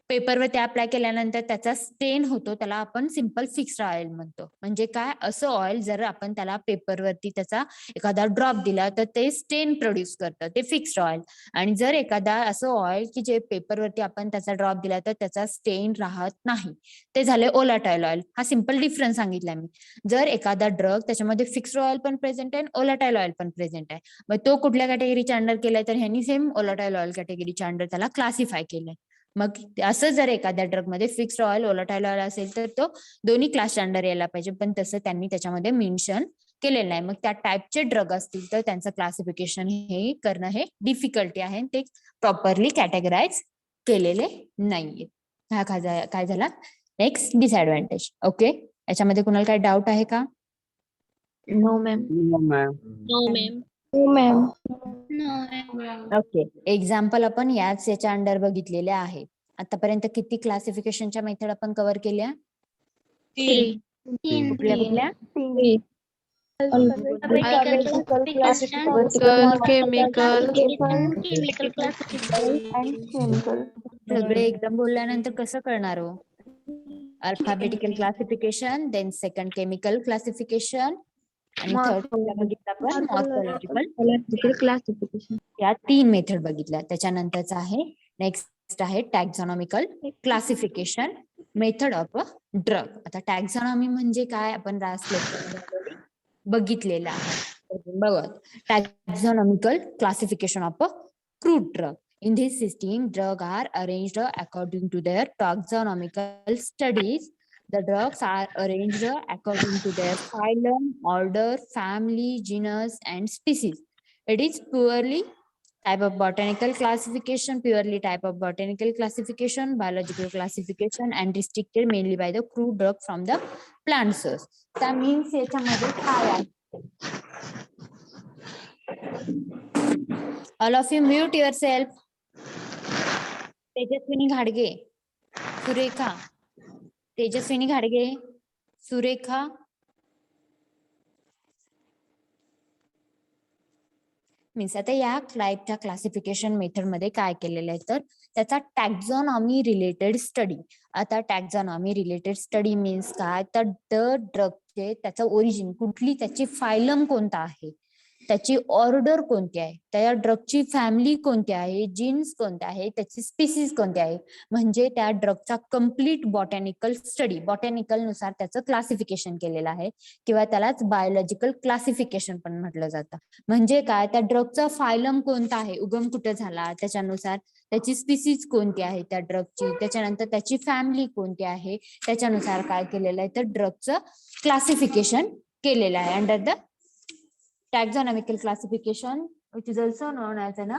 पेपरवरती अप्लाय केल्यानंतर त्याचा स्टेन होतो, त्याला आपण सिंपल फिक्स्ड ऑइल म्हणतो. म्हणजे काय असं ऑइल जर आपण त्याला पेपरवरती त्याचा एखादा ड्रॉप दिला तर ते स्टेन प्रोड्यूस करतं, ते फिक्स्ड ऑइल. आणि जर एखादा असं ऑइल की जे पेपरवरती आपण त्याचा ड्रॉप दिला तर त्याचा स्टेन राहत नाही, ते झाले ओलाटाईल ऑइल. हा सिंपल डिफरन्स सांगितलाय मी. जर एखादा ड्रग त्याच्यामध्ये फिक्स्ड ऑइल पण प्रेझेंट आहे आणि ओलाटाईल ऑइल पण प्रेझेंट आहे, मग तो कुठल्या कॅटेगरीच्या अंडर केलाय तर ह्यांनी सेम ओलाटाईल ऑइल कॅटेगरीच्या अंडर त्याला क्लासिफाय केलंय. मग असं जर एखाद्या ड्रग मध्ये फिक्स्ड ऑइल ओलाटाईल ऑइल असेल तर तो दोन्ही क्लासच्या अंडर यायला पाहिजे, पण तसं त्यांनी त्याच्यामध्ये मेन्शन केलेलं नाही. मग त्या टाईपचे ड्रग असतील तर त्यांचं क्लासिफिकेशन हे करणं हे डिफिकल्टी आहे, ते प्रॉपरली कॅटेगराइज केलेले नाहीये. हा काय झाला नेक्स्ट डिसएडव्हान्टेज. ओके, याच्यामध्ये कुणाला काय डाऊट आहे का? No ma'am. No, ma'am. No, ma'am. No, ma'am. Okay, example आपण याच्या अंडर बघितलेले आहे. आतापर्यंत किती क्लासिफिकेशनच्या मेथड आपण कव्हर केल्या? कुठल्या कुठल्या? केमिकल सगळे एकदम बोलल्यानंतर कसं करणार हो? Alphabetical classification, then second chemical classification आणि थर्ड बघितलं आपण मॉर्फोलॉजिकल क्लासिफिकेशन. या 3 मेथड बघितल्या. त्याच्यानंतरच आहे नेक्स्ट आहे taxonomical classification method of a drug. आता टॅक्झॉनॉमी म्हणजे काय आपण लास्ट लेक्चर बघितलेलं आहे. बघा, taxonomical classification of a crude drug. In this system, drugs are arranged according to their taxonomical studies. The drugs are arranged according to their phylum, order, family, genus, and species. It is purely type of botanical classification, biological classification, and restricted mainly by the crude drug from the plant source. That means याच्यामध्ये काय आहे? All of you mute yourself. Tejaswini घाडगे, सुरेखा, तेजस्विनी घाडगे, Surekha. Means आता या टाईपच्या classification method मध्ये काय केलेलं आहे तर त्याचा टॅक्झॉनॉमी रिलेटेड स्टडी. आता टॅक्झॉनॉमी रिलेटेड स्टडी मीन्स काय तर ड्रगचे त्याचं ओरिजिन कुठली, त्याची फायलम कोणता आहे, त्याची ऑर्डर कोणती आहे, त्या ड्रगची फॅमिली कोणती आहे, जीन्स कोणते आहे, त्याची स्पीसीज कोणती आहे. म्हणजे त्या ड्रगचा कम्प्लीट बॉटॅनिकल स्टडी, बॉटॅनिकल नुसार त्याचं क्लासिफिकेशन केलेलं आहे किंवा त्यालाच बायोलॉजिकल क्लासिफिकेशन पण म्हटलं जातं. म्हणजे काय, त्या ड्रगचा फायलम कोणता आहे, उगम कुठे झाला, त्याच्यानुसार त्याची स्पीसीज कोणती आहे त्या ड्रगची, त्याच्यानंतर त्याची फॅमिली कोणती आहे, त्याच्यानुसार काय केलेलं आहे तर ड्रगचं क्लासिफिकेशन केलेलं आहे under the taxonomical classification, which is also known as an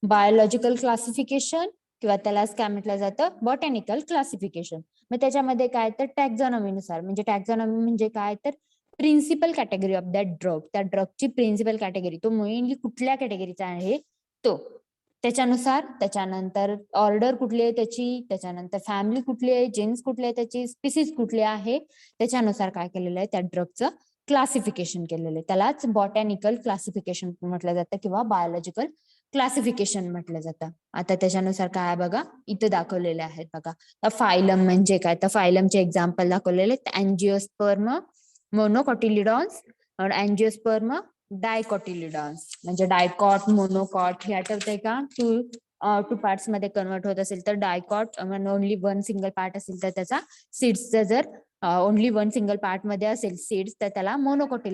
biological classification किंवा त्यालाच काय म्हटलं जातं, बॉटॅनिकल क्लासिफिकेशन. मग त्याच्यामध्ये काय तर टॅक्झॉनॉमीनुसार, म्हणजे टॅक्झॉनॉमी म्हणजे काय तर principal category of that drug, त्या ड्रगची प्रिन्सिपल कॅटेगरी, तो मेनली कुठल्या कॅटेगरीचा आहे तो, त्याच्यानुसार. त्याच्यानंतर ऑर्डर कुठली आहे त्याची, त्याच्यानंतर फॅमिली कुठली आहे, जेन्स कुठली आहे त्याची, स्पीसीज कुठली आहे, त्याच्यानुसार काय केलेलं आहे त्या ड्रगचं क्लासिफिकेशन केलेलं आहे. त्यालाच बॉटॅनिकल क्लासिफिकेशन म्हटलं जातं किंवा बायोलॉजिकल क्लासिफिकेशन म्हटलं जातं. आता त्याच्यानुसार काय आहे बघा, इथे दाखवलेले आहेत बघा. तर फायलम म्हणजे काय, तर फायलमचे एक्झाम्पल दाखवलेले आहेत. Angiosperm, monocotyledons, angiosperm, dicotyledons. म्हणजे डायकॉट, मोनोकॉट हे आठवतंय का, टू पार्ट्स मध्ये कन्वर्ट होत असेल तर dicot, only one single part असेल तर त्याचा सीड्सचा, जर ओनली वन सिंगल पार्ट मध्ये असेल सीड्स तर त्याला मोनोकॉट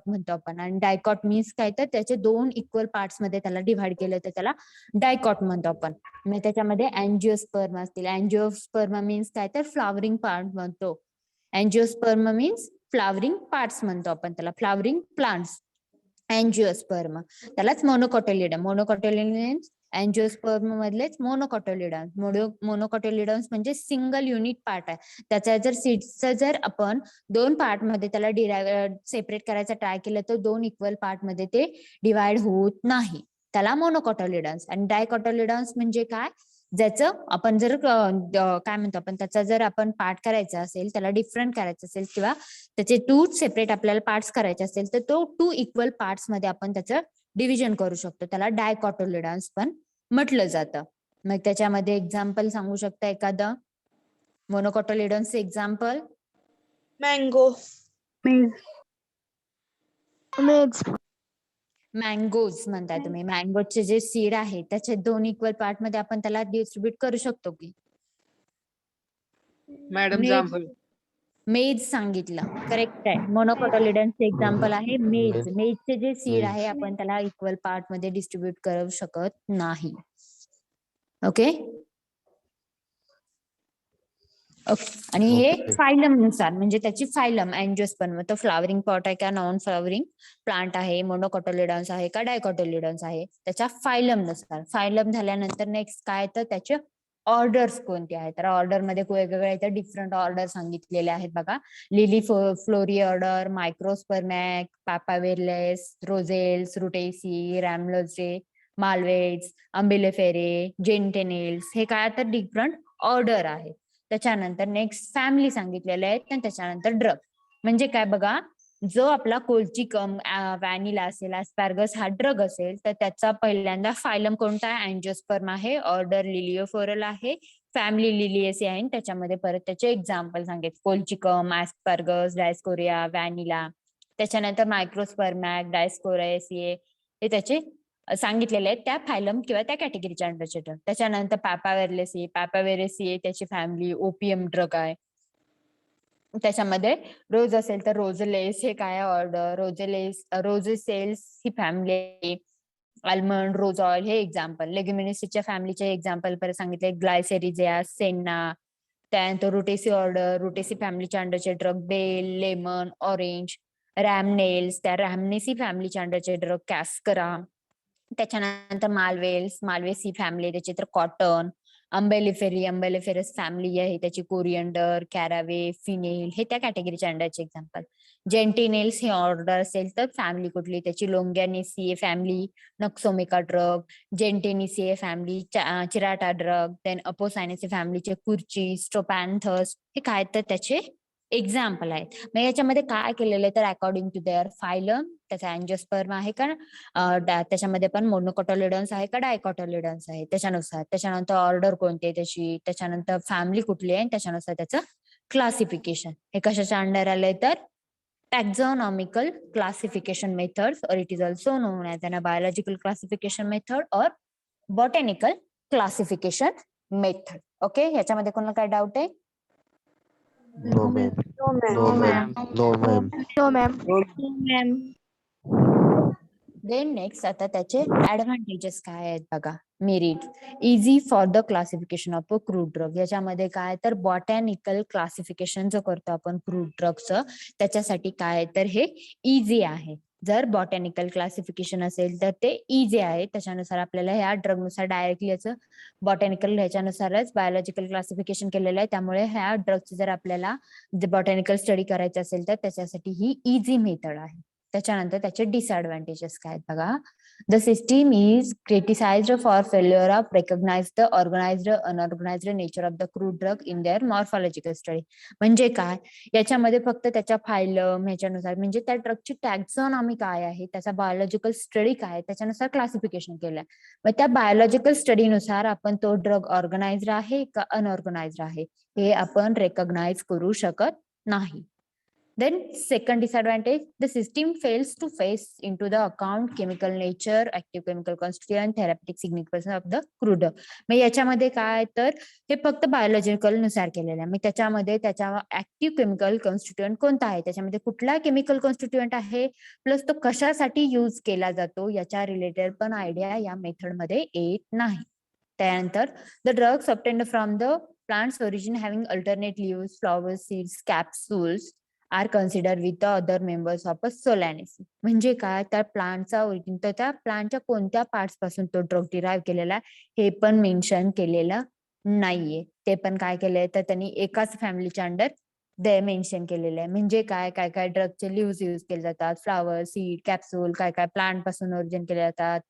म्हणतो आपण. आणि डायकॉट मीन्स काय तर त्याचे दोन इक्वल पार्ट्स मध्ये त्याला डिव्हाइड केलं तर त्याला डायकॉट म्हणतो आपण. मग त्याच्यामध्ये अँजिओस्पर्म असतील. अँजिओस्पर्म मीन्स काय तर फ्लॉवरिंग पार्ट म्हणतो. अँजिओस्पर्म मीन्स फ्लॉवरिंग पार्ट्स म्हणतो आपण त्याला, फ्लॉवरिंग प्लांट्स. अँजिओस्पर्म त्यालाच मोनोकॉटिलिडन्स अँजिओस्पर्म मधलेच मोनोकॉटिलिडन्स. मोनोकॉटिलिडन्स म्हणजे सिंगल युनिट पार्ट आहे. त्याचा जर सीड्सचं जर आपण दोन पार्ट मध्ये त्याला सेपरेट करायचा ट्राय केलं तर दोन इक्वल पार्ट मध्ये ते डिवाइड होत नाही, त्याला मोनोकॉटिलिडन्स. आणि डायकॉटिलिडन्स म्हणजे काय, ज्याचं आपण जर काय म्हणतो आपण, त्याचा जर आपण पार्ट करायचा असेल, त्याला डिफरंट करायचं असेल किंवा त्याचे टू सेपरेट आपल्याला पार्ट्स करायचे असेल तर तो टू इक्वल पार्ट्स मध्ये आपण त्याचं डिव्हिजन करू शकतो, त्याला डायकॉटिलिडन्स पण म्हटलं जातं. मग त्याच्यामध्ये एक्झाम्पल सांगू शकता एखादं मोनोकॉटिलिडन्स एक्झाम्पल? Mango. मँगोज म्हणताय तुम्ही. मँगोचे जे सीड आहे त्याचे दोन इक्वल पार्ट मध्ये आपण त्याला डिस्ट्रीब्युट करू शकतो की? मॅडम मेज जांभूळ. मेज सांगितलं, करेक्ट आहे. मोनोकॉटिलिडन्सचे एक्झाम्पल आहे मेज. मेजचे जे सीड आहे आपण त्याला इक्वल पार्ट मध्ये डिस्ट्रीब्युट करू शकत नाही. Okay okay. आणि हे फायलम नुसार, म्हणजे त्याची फायलम अँजिओस्पर्म तो फ्लॉवरिंग पॉट आहे का नॉन फ्लॉवरिंग प्लांट आहे, मोनोकॉटिलिडन्स आहे का डायकॉटिलिडन्स आहे, त्याच्या फायलम नुसार. फायलम झाल्यानंतर नेक्स्ट काय तर त्याचे ऑर्डर्स कोणते आहेत. तर ऑर्डर मध्ये वेगवेगळ्या इथे डिफरंट ऑर्डर सांगितलेले आहेत बघा. लिली फ्लोरी ऑर्डर, मायक्रोस्पर्मॅक, पापावेरलेस, रोझेल्स, रुटेसी, रॅमलोजे, मालवेज, आंबिलेफेरे, जेंटेनेल्स, हे काय तर डिफरंट ऑर्डर आहे. त्याच्यानंतर नेक्स्ट फॅमिली सांगितलेले आहेत आणि त्याच्यानंतर ड्रग. म्हणजे काय बघा, जो आपला कोल्चिकम, व्हॅनिला असेल, ऍस्पॅर्गस हा ड्रग असेल तर त्याचा पहिल्यांदा फायलम कोणता आहे, अँजिओस्पर्म आहे, ऑर्डर लिलिओफोरल आहे, फॅमिली लिलिएसी आहे. त्याच्यामध्ये परत त्याचे एक्झाम्पल सांगितले, कोल्चिकम, ऍस्पॅर्गस, डायस्कोरिया, व्हॅनिला. त्याच्यानंतर मायक्रोस्पर्मॅक, डायस्कोरियासी हे त्याचे सांगितलेले आहेत त्या फायलम किंवा त्या कॅटेगरीच्या अंडरचे ड्रग. त्याच्यानंतर पॅपावेरेसी त्याची फॅमिली ओपियम ड्रग आहे. त्याच्यामध्ये रोज असेल तर रोजलेस हे काय ऑर्डर, रोजेसेल्स ही फॅमिली, आल्मंड, रोज ऑइल हे एक्झाम्पल. लेग्युमिनेसीच्या फॅमिलीचे एक्झाम्पल परत सांगितले, ग्लायसेरिजिया, सेन्ना. त्यानंतर रुटेसी ऑर्डर, रुटेसी फॅमिलीच्या अंडरचे drug bael, lemon, orange. Rhamnales त्या रॅमनेसी फॅमिलीच्या अंडरचे ड्रग कॅस्करा. त्याच्यानंतर मालवेसी फॅमिली त्याची तर कॉटन. अंबेलिफेरस फॅमिली आहे त्याची कोरिअंडर, कॅरावे, फिनेल हे त्या कॅटेगरीच्या अंडरचे एक्झाम्पल. जेंटिनेल्स हे ऑर्डर असेल तर फॅमिली कुठली त्याची, लोंगॅनेसी family, nux vomica drug, जेंटेनिसी family, चिराटा drug. Then अपोसायनेसी फॅमिलीचे कुर्ची, स्ट्रोपॅन्थस हे काय तर त्याचे एक्झाम्पल आहेत. मग याच्यामध्ये काय केलेलं आहे तर अकॉर्डिंग टू देअर फायलम त्याचा अँजिओस्पर्म आहे का, त्याच्यामध्ये पण मोनोकॉटिलिडन्स आहे का डायकॉटिलिडन्स आहे त्याच्यानुसार. त्याच्यानंतर ऑर्डर कोणती आहे त्याची, त्याच्यानंतर फॅमिली कुठली आहे, त्याच्यानुसार त्याचं क्लासिफिकेशन. हे कशाच्या अंडर आलंय तर टॅक्झॉनॉमिकल क्लासिफिकेशन मेथड्स, और it is also known as a biological classification method और बॉटॅनिकल क्लासिफिकेशन मेथड. ओके, याच्यामध्ये कोणाला काय डाऊट आहे? No, ma'am. No, ma'am. No, ma'am. No, ma'am. Ma'am. Then next आता त्याचे ऍडव्हान्टेजेस काय आहेत बघा. Merit, easy for the classification of a crude drug. याच्यामध्ये काय तर बॉटॅनिकल क्लासिफिकेशन जो करतो आपण क्रूड ड्रगचं त्याच्यासाठी काय तर हे इझी आहे. जर बॉटॅनिकल क्लासिफिकेशन असेल तर ते इझी आहे. त्याच्यानुसार आपल्याला ह्या ड्रगनुसार डायरेक्टली याचं बॉटॅनिकल ह्याच्यानुसारच बायोलॉजिकल क्लासिफिकेशन केलेलं आहे. त्यामुळे ह्या ड्रगची जर आपल्याला बॉटॅनिकल स्टडी करायचं असेल तर त्याच्यासाठी ही इझी मेथड आहे. त्याच्यानंतर त्याचे डिसएडव्हान्टेजेस काय आहेत बघा. The system is criticized for failure of recognize the organized unorganized nature of the crude drug in their morphological study. म्हणजे काय, याच्यामध्ये फक्त त्याच्या फायलम ह्याच्यानुसार म्हणजे त्या ड्रगची टॅक्झॉनॉमी काय आहे, त्याचा बायोलॉजिकल स्टडी काय आहे, त्याच्यानुसार क्लासिफिकेशन केलंय. मग त्या बायोलॉजिकल स्टडीनुसार आपण तो ड्रग ऑर्गनाइज्ड आहे का अनऑर्गनाइज्ड आहे हे आपण रेकॉग्नाइज करू शकत नाही. Then second disadvantage, the system fails to face into the account chemical nature, active chemical constituent, therapeutic significance of the crude drug. मग याच्यामध्ये काय तर हे फक्त बायोलॉजिकल नुसार केलेलं आहे. मग त्याच्यामध्ये त्याच्या ऍक्टिव्ह केमिकल कॉन्स्टिट्युएंट कोणता आहे, त्याच्यामध्ये कुठला केमिकल कॉन्स्टिट्युएंट आहे, प्लस तो कशासाठी यूज केला जातो याच्या रिलेटेड पण आयडिया या मेथड मध्ये येत नाही. त्यानंतर the drugs obtained from the plants origin having alternate leaves, flowers, seeds, capsules are consider with the other members of a Solanaceae. म्हणजे काय, त्या प्लांटचा ओरिजिन तर त्या प्लांटच्या कोणत्या पार्ट्स पासून तो ड्रग डिराईव्ह केलेला आहे हे पण मेन्शन केलेलं नाहीये. ते पण काय केलंय तर त्यांनी एकाच फॅमिलीच्या अंडर ते मेन्शन केलेलं आहे. म्हणजे काय काय काय ड्रगचे लिव्स यूज केले जातात, फ्लावर, सीड, कॅप्सूल, काय काय प्लांट पासून ओरिजिन केले जातात.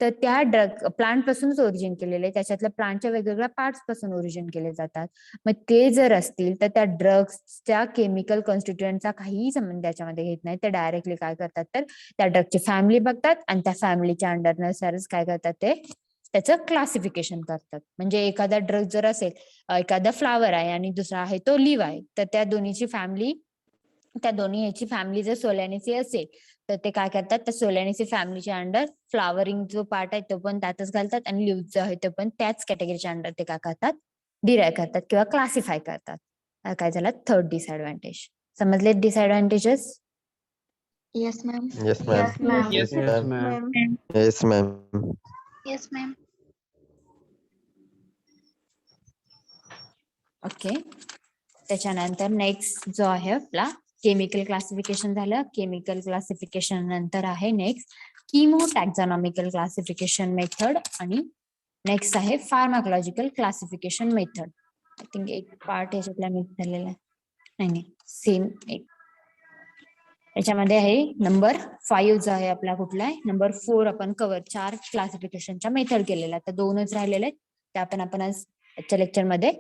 तर त्या ड्रग प्लांट पासूनच ओरिजिन केलेले, त्याच्यातल्या प्लांटच्या वेगवेगळ्या पार्ट्स पासून ओरिजिन केले जातात. मग ते जर असतील तर त्या ड्रग्सच्या केमिकल कॉन्स्टिट्युएंटचा काहीही संबंध त्याच्यामध्ये घेत नाही. ते डायरेक्टली काय करतात तर त्या ड्रगची फॅमिली बघतात आणि त्या फॅमिलीच्या अंडरनुसारच काय करतात ते त्याचं क्लासिफिकेशन करतात. म्हणजे एखादा ड्रग जर असेल, एखादा फ्लावर आहे आणि दुसरा आहे तो लिव्ह आहे, तर त्या दोन्हीची फॅमिली, त्या दोन्ही याची फॅमिली जर सोलॅनिसी असेल तर ते काय करतात, त्या सोलॅनिसी फॅमिलीच्या अंडर फ्लावरिंग जो पार्ट आहे तो पण त्यातच घालतात आणि लिव्ह जो आहे तो पण त्याच कॅटेगरीच्या अंडर ते काय करतात डिराईव्ह करतात किंवा क्लासिफाय करतात. काय झालं थर्ड डिसएडव्हान्टेज. समजले disadvantages? Yes, ma'am. Yes, ma'am. Yes, ma'am. ma'am. Yes, ma'am. Yes, ma'am. Okay. त्याच्यानंतर नेक्स्ट जो आहे आपला केमिकल क्लासिफिकेशन झालं. केमिकल क्लासिफिकेशन नंतर आहे नेक्स्ट किमो टॅक्झॉनॉमिकल क्लासिफिकेशन मेथड आणि नेक्स्ट आहे pharmacological classification method. I think एक पार्ट याच्यातला मिक्स झालेला आहे. नाही सेम एक. याच्यामध्ये आहे नंबर 5 जो आहे आपला कुठला आहे, नंबर 4 आपण कव्हर 4 क्लासिफिकेशनच्या मेथड केलेल्या, तर 2च राहिलेले आहेत. त्या आपण आज आजच्या लेक्चर मध्ये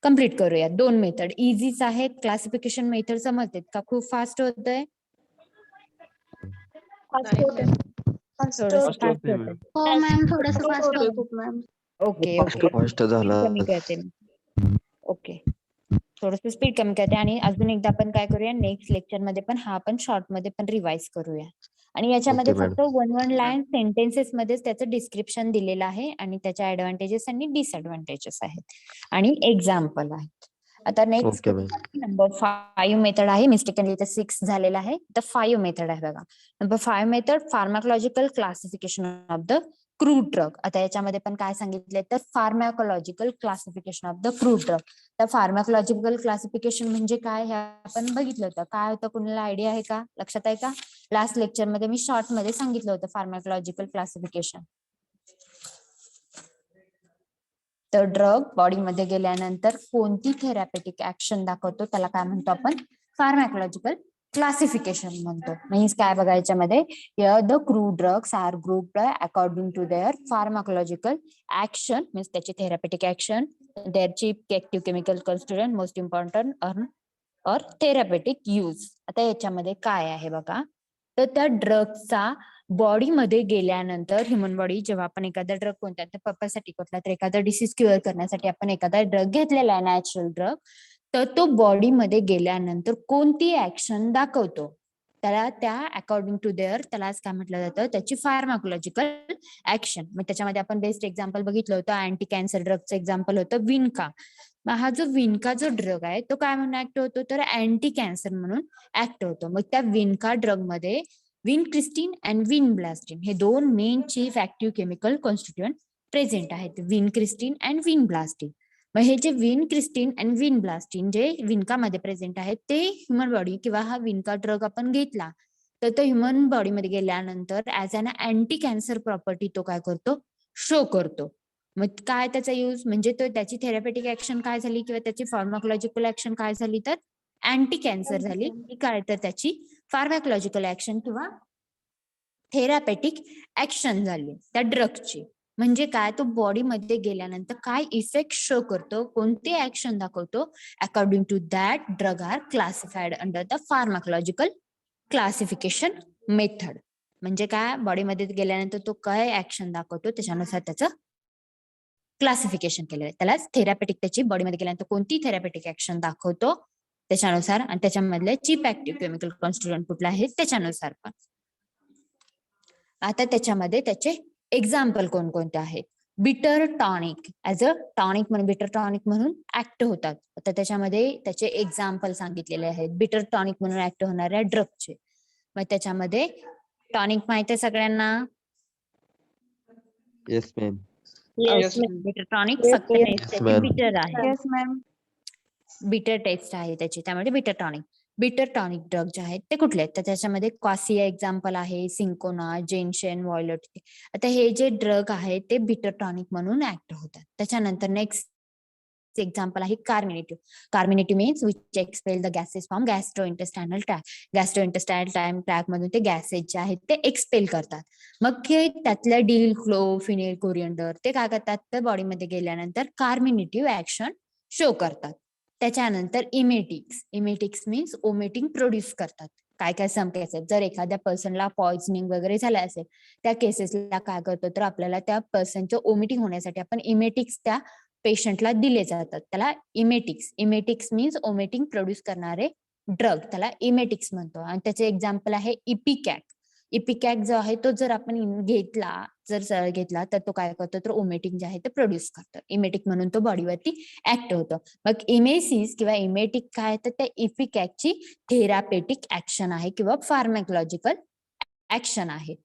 कम्प्लीट करूया. 2 मेथड इझीच आहेत. क्लासिफिकेशन मेथड समजते का खूप फास्ट होतंय? फास्ट होते. थोडंसं Fast फास्ट होतंय, होतंय. हो मॅम, थोडंसं फास्ट फास्ट होते होतं. खूप ma'am. Okay Fast okay, Fast झालं. कमी करते मी. ओके, थोडस स्पीड कमी करते आणि अजून एकदा आपण काय करूया नेक्स्ट लेक्चर मध्ये पण हा आपण शॉर्ट मध्ये पण रिवाइज करूया. आणि याच्यामध्ये Okay, फक्त 1 लाईन सेंटेन्सेस मध्येच त्याचं डिस्क्रिप्शन दिलेलं आहे आणि त्याच्या ऍडव्हान्टेजेस आणि डिसएडव्हान्टेजेस आहेत आणि एक्झाम्पल आहेत. आता next Okay, ma'am. Number 5 method आहे. मिस्टेकनली इथे 6 झालेला आहे, तर 5 मेथड आहे बघा. Number 5 method pharmacological classification of the crude drug. आता याच्यामध्ये पण काय सांगितलंय तर pharmacological classification of the crude drug. तर फार्माकोलॉजिकल क्लासिफिकेशन म्हणजे काय हे आपण बघितलं होतं. काय होतं, कुणाला आयडिया आहे का, लक्षात आहे का? लास्ट लेक्चर मध्ये मी शॉर्ट मध्ये सांगितलं होतं फार्माकोलॉजिकल क्लासिफिकेशन. तर ड्रग बॉडीमध्ये गेल्यानंतर कोणती थेरॅपेटिक ऍक्शन दाखवतो त्याला काय म्हणतो आपण फार्माकोलॉजिकल क्लासिफिकेशन म्हणतो. मीन्स काय बघा याच्यामध्ये, the crude drugs are grouped according to their pharmacological action, means त्याची therapeutic action, their chief active chemical constituent, most important और थेरॅपेटिक यूज. आता याच्यामध्ये काय आहे बघा, तर त्या ड्रगचा बॉडीमध्ये गेल्यानंतर ह्युमन बॉडी जेव्हा आपण एखादा ड्रग कोणत्या पर्पजसाठी कुठला तर एखादा डिसीज क्युअर करण्यासाठी आपण एखादा ड्रग घेतलेला आहे नॅचरल ड्रग, तर तो बॉडीमध्ये गेल्यानंतर कोणती ऍक्शन दाखवतो त्याला त्या अकॉर्डिंग टू देअर त्यालाच काय म्हटलं जातं, त्याची फार्माकोलॉजिकल ऍक्शन. मग त्याच्यामध्ये आपण बेस्ट एक्झाम्पल बघितलं होतं, अँटी कॅन्सर ड्रगचं एक्झाम्पल होतं विनका. मग हा जो विनका जो ड्रग आहे तो काय म्हणून ऍक्ट होतो तर अँटी कॅन्सर म्हणून ऍक्ट होतो. मग त्या विनका ड्रग मध्ये विनक्रिस्टिन अँड विनब्लास्टिन हे 2 main chief active chemical constituent present आहेत, विनक्रिस्टिन अँड विनब्लास्टिन. मग हे जे विनक्रिस्टिन अँड विनब्लास्टिन जे विनका मध्ये प्रेझेंट आहेत ते ह्युमन बॉडी किंवा हा विनका ड्रग आपण घेतला तर तो ह्युमन बॉडीमध्ये गेल्यानंतर as an anti cancer property तो काय करतो, शो करतो. मग काय त्याचा यूज म्हणजे तो त्याची थेरपेटिक ऍक्शन काय झाली किंवा त्याची फार्माकोलॉजिकल ऍक्शन काय झाली, तर अँटी कॅन्सर झाली. ही काय तर त्याची फार्माकोलॉजिकल ऍक्शन किंवा थेरापेटिक ऍक्शन झाली त्या ड्रगची. म्हणजे काय, तो बॉडीमध्ये गेल्यानंतर काय इफेक्ट शो करतो, कोणते ऍक्शन दाखवतो, according to that drug are classified under the pharmacological classification method. म्हणजे काय, बॉडीमध्ये गेल्यानंतर तो काय ऍक्शन दाखवतो त्याच्यानुसार त्याचं क्लासिफिकेशन केलेलं आहे. त्याला थेरापेटिक, त्याची बॉडीमध्ये गेल्यानंतर कोणती थेरापेटिक ऍक्शन दाखवतो त्याच्यानुसार, आणि त्याच्यामधले चीप ऍक्टिव्ह केमिकल कॉन्स्टिट्यूएंट कुठला आहे त्याच्यानुसार पण. आता त्याच्यामध्ये त्याचे एक्झाम्पल कोणकोणते आहेत. बिटर टॉनिक, ऍज अ टॉनिक म्हणून, बिटर टॉनिक म्हणून ऍक्ट होतात. आता त्याच्यामध्ये त्याचे एक्झाम्पल सांगितलेले आहेत बिटर टॉनिक म्हणून ऍक्ट होणाऱ्या ड्रगचे. मग त्याच्यामध्ये टॉनिक माहिती आहे सगळ्यांना. Yes, ma'am. Yes, बिटर टॉनिक Yes, फक्त yes. टेस्ट Yes, त्याची ma'am. बिटर आहे. Yes, ma'am. बिटर टेस्ट आहे त्याची, त्यामुळे बिटर टॉनिक. बिटर टॉनिक ड्रग जे आहेत ते कुठले आहेत, तर त्याच्यामध्ये क्वासिया एक्झाम्पल आहे, सिंकोना, जेनशेन, वॉयलट. आता हे जे ड्रग आहेत ते बिटर टॉनिक म्हणून ऍक्ट होतात. त्याच्यानंतर नेक्स्ट एक्झाम्पल आहे carminative. Carminative means which expel the gases from gastrointestinal tract. Gastrointestinal tract मधून ते गॅसेस जे आहेत ते एक्सपेल करतात. मग हे त्यातल्या डिल, क्लो, फिनेल, कोरिअंडर ते काय करतात, तर बॉडीमध्ये गेल्यानंतर कार्मिनेटिव्ह ऍक्शन शो करतात. त्याच्यानंतर emetics. Emetics means omitting produce करतात. काय काय सम केसेस, जर एखाद्या पर्सनला पॉइझनिंग वगैरे झालं असेल त्या केसेसला काय करतो, तर आपल्याला त्या पर्सनचं ओमिटिंग होण्यासाठी आपण इमेटिक्स त्या पेशंटला दिले जातात. त्याला emetics. Emetics means omitting produce करणारे ड्रग, त्याला इमेटिक्स म्हणतो. आणि त्याचे एक्झाम्पल आहे इपिकॅक. इपिकॅक जो आहे तो जर आपण घेतला तर तो काय करतो, तर ओमेटिक जे आहे ते प्रोड्यूस करतो. इमेटिक म्हणून तो बॉडीवरती ऍक्ट होतो. मग इमेसिस किंवा इमेटिक काय, तर त्या इपिकॅकची थेरापेटिक ऍक्शन आहे किंवा फार्माकोलॉजिकल ऍक्शन आहे.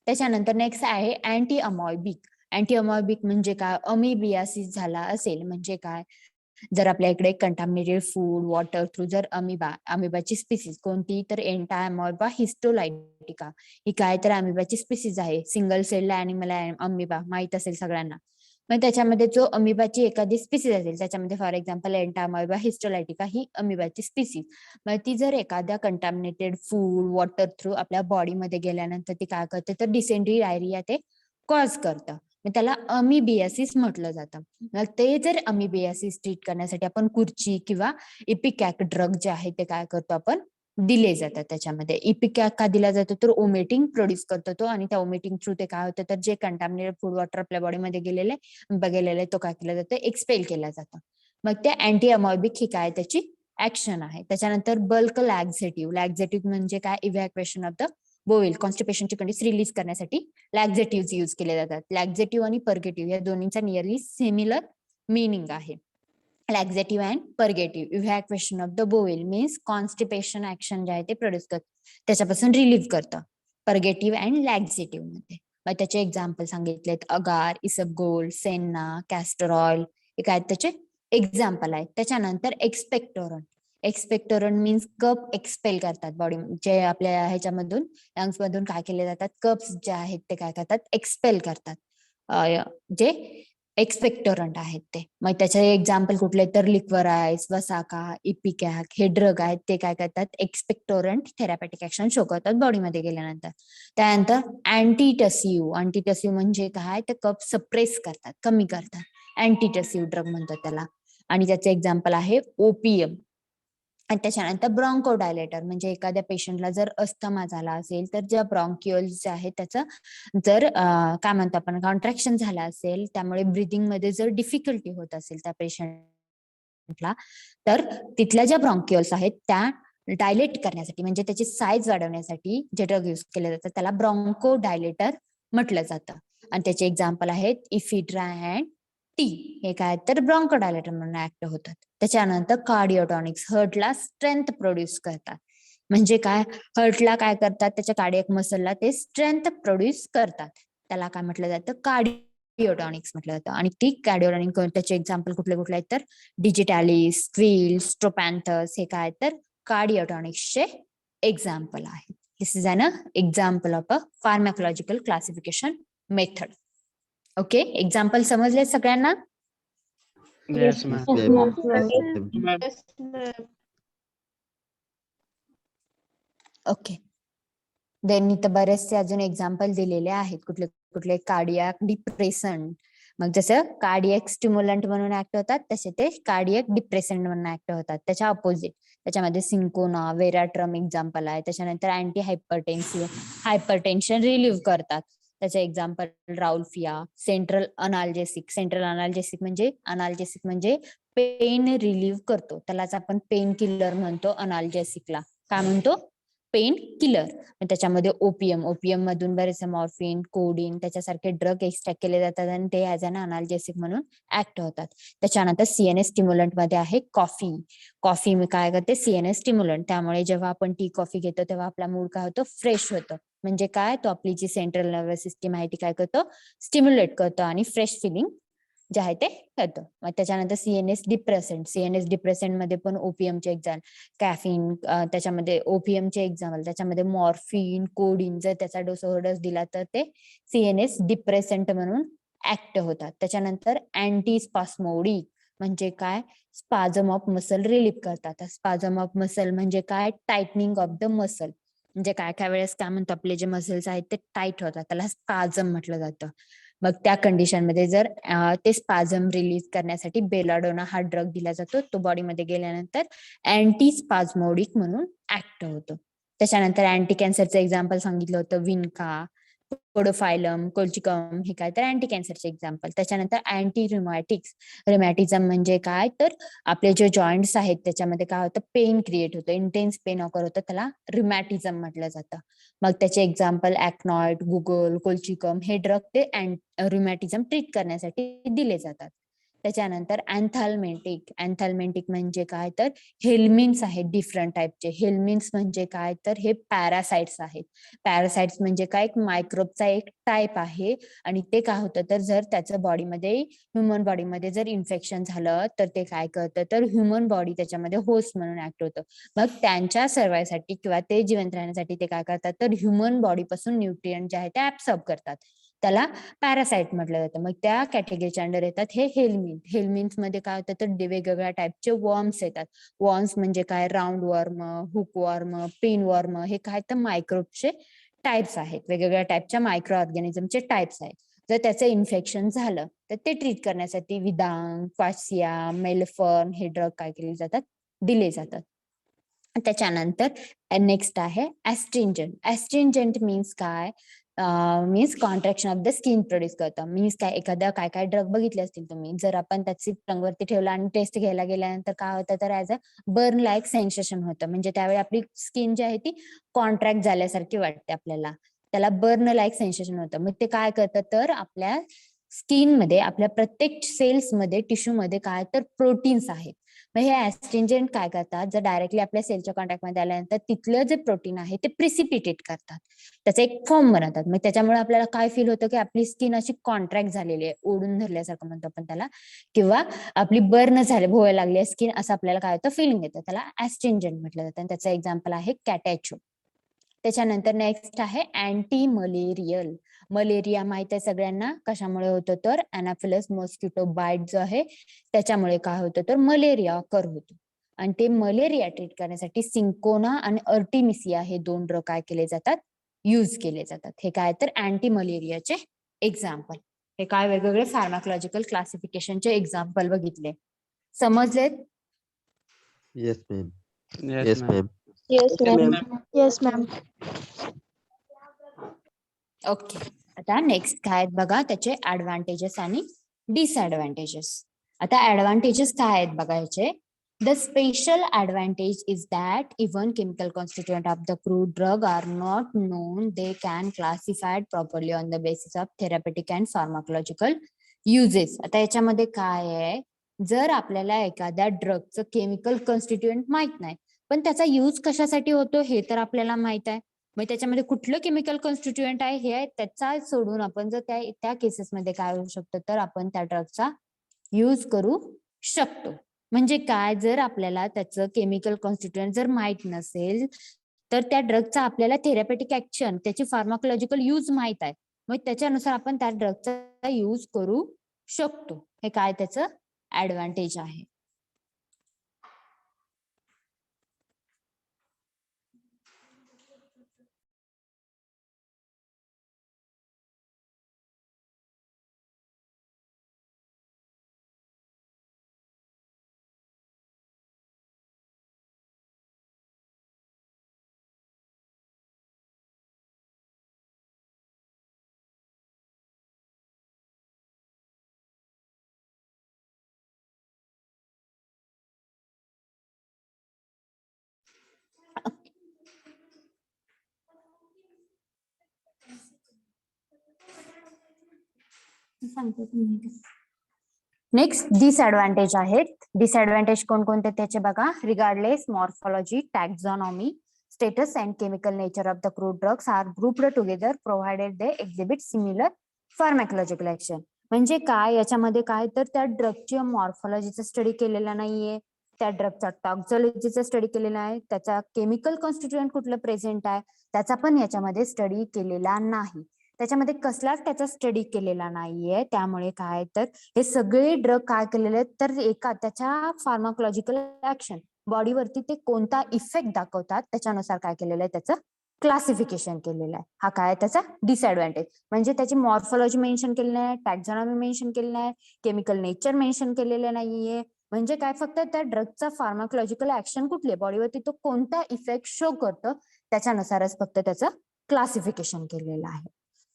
त्याच्यानंतर नेक्स्ट आहे अँटी अमॉयबिक. अँटी अमॉयबिक म्हणजे काय, अमिबियासिस झाला असेल म्हणजे काय, जर आपल्या इकडे कंटामिनेटेड फूड, वॉटर थ्रू जर अमिबाची स्पीसीज कोणती, तर एंटा अमॉयबा हिस्टोलायटिका. ही काय, तर अमिबाची स्पीसीज आहे. सिंगल सेल अॅनिमल अमिबा माहित असेल सगळ्यांना. मग त्याच्यामध्ये जो अमिबाची एखादी स्पीसीज असेल, त्याच्यामध्ये फॉर एक्झाम्पल एंटा अमॉयबा हिस्टोलायटिका ही अमिबाची स्पीसीज. मग ती जर एखाद्या कंटामिनेटेड फूड, वॉटर थ्रू आपल्या बॉडीमध्ये गेल्यानंतर ती काय करते, तर डिसेंट्री, डायरिया ते कॉज करतं. मग त्याला अमिबियासिस म्हटलं जातं. मग ते जर अमिबियासिस ट्रीट करण्यासाठी आपण कुर्ची किंवा इपिकॅक ड्रग जे आहे ते काय करतो, आपण दिले जातात. त्याच्यामध्ये इपिकॅक का दिला जातो, तर ओमेटिंग प्रोड्यूस करतो तो, आणि त्या ओमेटिंग थ्रू ते काय होतं, तर जे कंटामिनेटेड फूड, वॉटर आपल्या बॉडीमध्ये गेलेले तो काय केला जातो, एक्सपेल केला जातो. मग ते अँटी अमॉयबिक ही काय त्याची ऍक्शन आहे. त्याच्यानंतर बल्क लॅक्झेटिव्ह. लॅक्झेटिव्ह म्हणजे काय, इव्हॅक्युएशन ऑफ द बोवेल, कॉन्स्टिपेशनची कंडिशन रिलीज करण्यासाठी लॅक्झेटिव्ह यूज केले जातात. लॅक्झेटिव्ह आणि पर्गेटिव्ह या दोन्हींचा नियरली सिमिलर मिनिंग आहे. Laxative and purgative. Evacuation of the bowel means constipation action जे आहे ते प्रोड्यूस करतं, त्याच्यापासून रिलीव्ह करतं. पर्गेटिव्ह अँड लॅक्झेटिव्ह मध्ये. मग त्याचे एक्झाम्पल सांगितलेत अगार, इसबगोल, सेन्ना, कॅस्टर ऑइल, हे काय त्याचे एक्झाम्पल आहेत. त्याच्यानंतर एक्सपेक्टोरंट. एक्सपेक्टोरंट मीन्स कप एक्सपेल करतात बॉडी, जे आपल्या ह्याच्यामधून लंग्स मधून काय केले जातात, कप्स जे आहेत ते काय करतात, एक्सपेल करतात, जे एक्सपेक्टोरंट आहेत ते. मग त्याचे एक्झाम्पल कुठले, तर लिक्वराइज, वसाका, इपिकॅक हे ड्रग आहेत ते काय करतात, एक्सपेक्टोरंट थेरापेटिक ऍक्शन शो करतात बॉडीमध्ये गेल्यानंतर. त्यानंतर अँटीटसिव्ह. अँटीटसिव्ह म्हणजे काय, तर कप सप्रेस करतात, कमी करतात. अँटीटसिव्ह ड्रग म्हणतात त्याला. आणि त्याचे एक्झाम्पल आहे ओपियम. आणि त्याच्यानंतर ब्रॉन्कोडायलेटर म्हणजे एखाद्या पेशंटला जर अस्थमा झाला असेल तर ज्या ब्रॉन्क्युअल्स जे आहेत त्याचं जर काय म्हणतो आपण कॉन्ट्रॅक्शन झालं असेल, त्यामुळे ब्रिदिंग मध्ये जर डिफिकल्टी होत असेल त्या पेशंटला, तर तिथल्या ज्या ब्रॉन्क्युअल्स आहेत त्या डायलेट करण्यासाठी म्हणजे त्याची साईज वाढवण्यासाठी जे ड्रग युज केले जातात त्याला ब्रॉन्कोडायलेटर म्हटलं जातं. आणि त्याचे एक्झाम्पल आहेत इफिड्रा अँड टी. हे काय, तर ब्रॉन्कोडायलेटर म्हणून ऍक्ट होतात. त्याच्यानंतर कार्डिओटॉनिक्स. हार्टला स्ट्रेंथ प्रोड्यूस करतात. म्हणजे काय, हार्टला काय करतात, त्याच्या कार्डियक मसलला ते स्ट्रेंथ प्रोड्यूस करतात. त्याला काय म्हटलं जातं, कार्डिओटॉनिक्स म्हटलं जातं. आणि ती कार्डिओटॉनिक त्याचे एक्झाम्पल कुठले कुठले आहेत, तर डिजिटॅलिस, क्विल, स्ट्रोपॅन्थस हे काय, तर कार्डिओटॉनिक्सचे एक्झाम्पल आहेत. This is an example of a pharmacological classification method. Okay, example समजले सगळ्यांना? Yes, ma'am. Yes, ma'am. Ma'am. Okay, then इथं बरेचसे अजून एक्झाम्पल दिलेले आहेत. कुठले कुठले? Cardiac depressant. मग जसं कार्डियक स्टिम्युलंट म्हणून ऍक्ट होतात तसे ते कार्डियक डिप्रेसंट म्हणून ऍक्ट होतात. त्याच्या अपोजिट त्याच्यामध्ये सिंकोना, वेराट्रम एक्झाम्पल आहे. त्याच्यानंतर अँटी हायपरटेन्शन रिलीव्ह करतात. त्याचे एक्झाम्पल राउल्फिया. सेंट्रल अनाल्जेसिक म्हणजे पेन रिलीव्ह करतो, त्यालाच आपण पेन किलर म्हणतो. अनाल्जेसिकला काय म्हणतो? Pain killer. त्याच्यामध्ये ओपीएम मधून बरेचसे मॉर्फिन, कोडिन त्याच्यासारखे ड्रग एक्स्ट्रॅक्ट केले जातात आणि ते ऍज अन अनाल्जेसिक म्हणून ऍक्ट होतात. त्याच्यानंतर सीएनएस स्टिम्युलंट मध्ये आहे कॉफी काय करते? CNS stimulant. त्यामुळे जेव्हा आपण टी कॉफी घेतो तेव्हा आपला मूड काय होतो? फ्रेश होतं. म्हणजे काय? तो आपली जी सेंट्रल नर्वस सिस्टीम आहे ती काय करतो? स्टिम्युलेट करतो आणि फ्रेश फिलिंग जे आहे ते येतं. मग त्याच्यानंतर सीएनएस डिप्रेसंट मध्ये पण ओपीएमचे एक्झाम्पल, कॅफिन, त्याच्यामध्ये ओपीएमचे एक्झाम्पल, त्याच्यामध्ये मॉर्फिन, कोडिन. जर त्याचा डोस ओव्हरडोस दिला तर ते सीएनएस डिप्रेसंट म्हणून ऍक्ट होतात. त्याच्यानंतर अँटी स्पास्मोडिक म्हणजे काय? स्पाझम ऑफ मसल रिलीफ करतात. स्पाझम ऑफ मसल म्हणजे काय? Tightening of the muscle. म्हणजे काय वेळेस काय म्हणतो, आपले जे मसल्स आहेत ते टाईट होतात, त्याला स्पाझम म्हटलं जातं. मग त्या कंडिशन मध्ये जर ते स्पाझम रिलीज करण्यासाठी बेलाडोना हा ड्रग दिला जातो. तो बॉडीमध्ये गेल्यानंतर अँटी स्पाझमोडिक म्हणून ऍक्ट होतो. त्याच्यानंतर अँटी कॅन्सरचं एक्झाम्पल सांगितलं होतं, विनका, पोडोफायलम, कोल्चिकम, हे काय तर अँटी कॅन्सरचे एक्झाम्पल. त्याच्यानंतर अँटी रिमॅटिझम म्हणजे काय? तर आपले जे जॉईंट्स आहेत त्याच्यामध्ये काय होतं? पेन क्रिएट होतं, इंटेन्स पेन ऑकर होतं, त्याला रिमॅटिझम म्हटलं जातं. मग त्याचे एक्झाम्पल ऍक्नॉइड, गुगल, कोल्चिकम हे ड्रग ते रिमॅटिझम ट्रीट करण्यासाठी दिले जातात. त्याच्यानंतर अँथाल्मेंटिक म्हणजे काय? तर हेल्मिन्स आहेत डिफरंट टाईपचे. हेल्मिन्स म्हणजे काय? तर हे पॅरासाइट्स आहेत. पॅरासाइट्स म्हणजे काय? एक मायक्रोबचा एक टाईप आहे आणि ते काय होतं? तर जर त्याचं ह्युमन बॉडीमध्ये जर इन्फेक्शन झालं तर ते काय करतं? तर ह्युमन बॉडी त्याच्यामध्ये होस्ट म्हणून ऍक्ट होतं. मग त्यांच्या सर्वायसाठी किंवा ते जिवंत राहण्यासाठी ते काय करतात? तर ह्युमन बॉडी पासून न्यूट्रिएंट जे आहे ते ऍब्सॉर्ब करतात. त्याला पॅरासाइट म्हटलं जातं. मग त्या कॅटेगरीच्या अंडर येतात हे हेल्मिन्स मध्ये काय होतं? तर वेगवेगळ्या टाईपचे वॉर्म्स येतात. वॉर्म्स म्हणजे काय? Round worm, hook worm, pin worm, हे काय? तर मायक्रोबचे टाइप्स आहेत. वेगवेगळ्या टाईपच्या मायक्रो ऑर्गॅनिझमचे टाइप्स आहेत. जर त्याचं इन्फेक्शन झालं तर ते ट्रीट करण्यासाठी विदांग, क्वाशिया, मेलफॉर्म हे ड्रग काय केले जातात? दिले जातात. त्याच्यानंतर नेक्स्ट आहे ऍस्ट्रिंजंट मीन्स काय? Means contraction of the skin produce करतं. मीन्स काय? एखादा काय ड्रग बघितले असतील तुम्ही, जर आपण त्याची टंगवरती ठेवला आणि टेस्ट घ्यायला गेल्यानंतर काय होतं? तर as a burn like sensation होतं. म्हणजे त्यावेळी आपली स्किन जी आहे ती कॉन्ट्रॅक्ट झाल्यासारखी वाटते आपल्याला, त्याला बर्न लाईक सेन्सेशन होतं. मग ते काय करतं? तर आपल्या स्किन मध्ये, आपल्या प्रत्येक सेल्स मध्ये, टिश्यू मध्ये काय? तर प्रोटीन्स आहेत. मग हे ऍस्ट्रिंजंट काय करतात? जर डायरेक्टली आपल्या सेलच्या कॉन्टॅक्टमध्ये आल्यानंतर तिथलं जे प्रोटीन आहे ते प्रिसिपिटेट करतात, त्याचा एक फॉर्म बनवतात. मग त्याच्यामुळे आपल्याला काय फील होतं? की आपली स्किन अशी कॉन्ट्रॅक्ट झालेली आहे, ओढून धरल्यासारखं म्हणतो आपण त्याला, किंवा आपली बर्न भोवायला लागली आहे स्किन, असं आपल्याला काय होतं? फिलिंग येतं. त्याला ऍस्ट्रिंजंट म्हटलं जातं. आणि त्याचं एक्झाम्पल आहे कॅटॅचो. त्याच्यानंतर नेक्स्ट आहे अँटी मलेरिया माहित आहे सगळ्यांना, कशामुळे होतं? तर अनाफिलस मॉस्किटो बाईट जो आहे त्याच्यामुळे काय होतं? तर मलेरिया ऑकर होतो. आणि ते मलेरिया ट्रीट करण्यासाठी सिंकोना आणि अर्टिमिसिया हे 2 ड्रग काय केले जातात? यूज केले जातात. हे काय? तर अँटी मलेरियाचे एक्झाम्पल. हे काय? वेगवेगळे फार्माकोलॉजिकल क्लासिफिकेशनचे एक्झाम्पल बघितले. समजलेत? Yes, ma'am. Yes, ma'am. Yes, ma'am. Yes, ma'am. Okay, आता नेक्स्ट काय आहेत बघा त्याचे ऍडव्हान्टेजेस आणि डिसएडव्हान्टेजेस. आता ऍडव्हान्टेजेस काय आहेत बघा याचे. The special advantage is that even chemical constituent of the crude drug are not known, they can classified properly on the basis of therapeutic and pharmacological uses. आता याच्यामध्ये काय आहे? जर आपल्याला एखाद्या ड्रगचं केमिकल कॉन्स्टिट्युएंट माहित नाही, पण त्याचा यूज कशासाठी होतो हे तर आपल्याला माहित आहे. मग त्याच्यामध्ये कुठलं केमिकल कॉन्स्टिट्युएंट आहे हे त्याचा सोडून आपण जर त्या केसेसमध्ये काय होऊ शकतं? तर आपण त्या ड्रगचा यूज करू शकतो. म्हणजे काय? जर आपल्याला त्याचं केमिकल कॉन्स्टिट्युएंट जर माहित नसेल तर त्या ड्रगचा आपल्याला थेरपेटिक ऍक्शन, त्याची फार्माकोलॉजिकल यूज माहित आहे, मग त्याच्यानुसार आपण त्या ड्रगचा यूज करू शकतो. हे काय त्याचं ऍडव्हान्टेज आहे. नेक्स्ट डिसएडव्हान्टेज आहेत. डिसएडव्हान्टेज कोणकोणते त्याचे बघा. Regardless morphology, taxonomy, status and chemical nature of the crude drugs are grouped together provided they exhibit similar pharmacological action. म्हणजे काय याच्यामध्ये काय तर त्या ड्रगची मॉर्फॉलॉजीचा स्टडी केलेला नाहीये, त्या ड्रगचा टॉक्झॉलॉजीचा स्टडी केलेला आहे, त्याचा केमिकल कॉन्स्टिट्युएंट कुठलं प्रेझेंट आहे त्याचा पण याच्यामध्ये स्टडी केलेला नाही. त्याच्यामध्ये कसलाच त्याचा स्टडी केलेला नाहीये. त्यामुळे काय तर हे सगळे ड्रग काय केलेले आहेत तर एका त्याच्या फार्माकोलॉजिकल ऍक्शन बॉडीवरती ते कोणता इफेक्ट दाखवतात त्याच्यानुसार काय केलेलं आहे त्याचं क्लासिफिकेशन केलेलं आहे. हा काय त्याचा डिसएडव्हान्टेज. म्हणजे त्याची मॉर्फॉलॉजी मेन्शन केलेली आहे, टॅक्झॉनॉमी मेन्शन केलेलं आहे, केमिकल नेचर मेन्शन केलेलं नाहीये. म्हणजे काय फक्त त्या ड्रगचा फार्माकोलॉजिकल ऍक्शन कुठले बॉडीवरती तो कोणता इफेक्ट शो करतो त्याच्यानुसारच फक्त त्याचं क्लासिफिकेशन केलेलं आहे.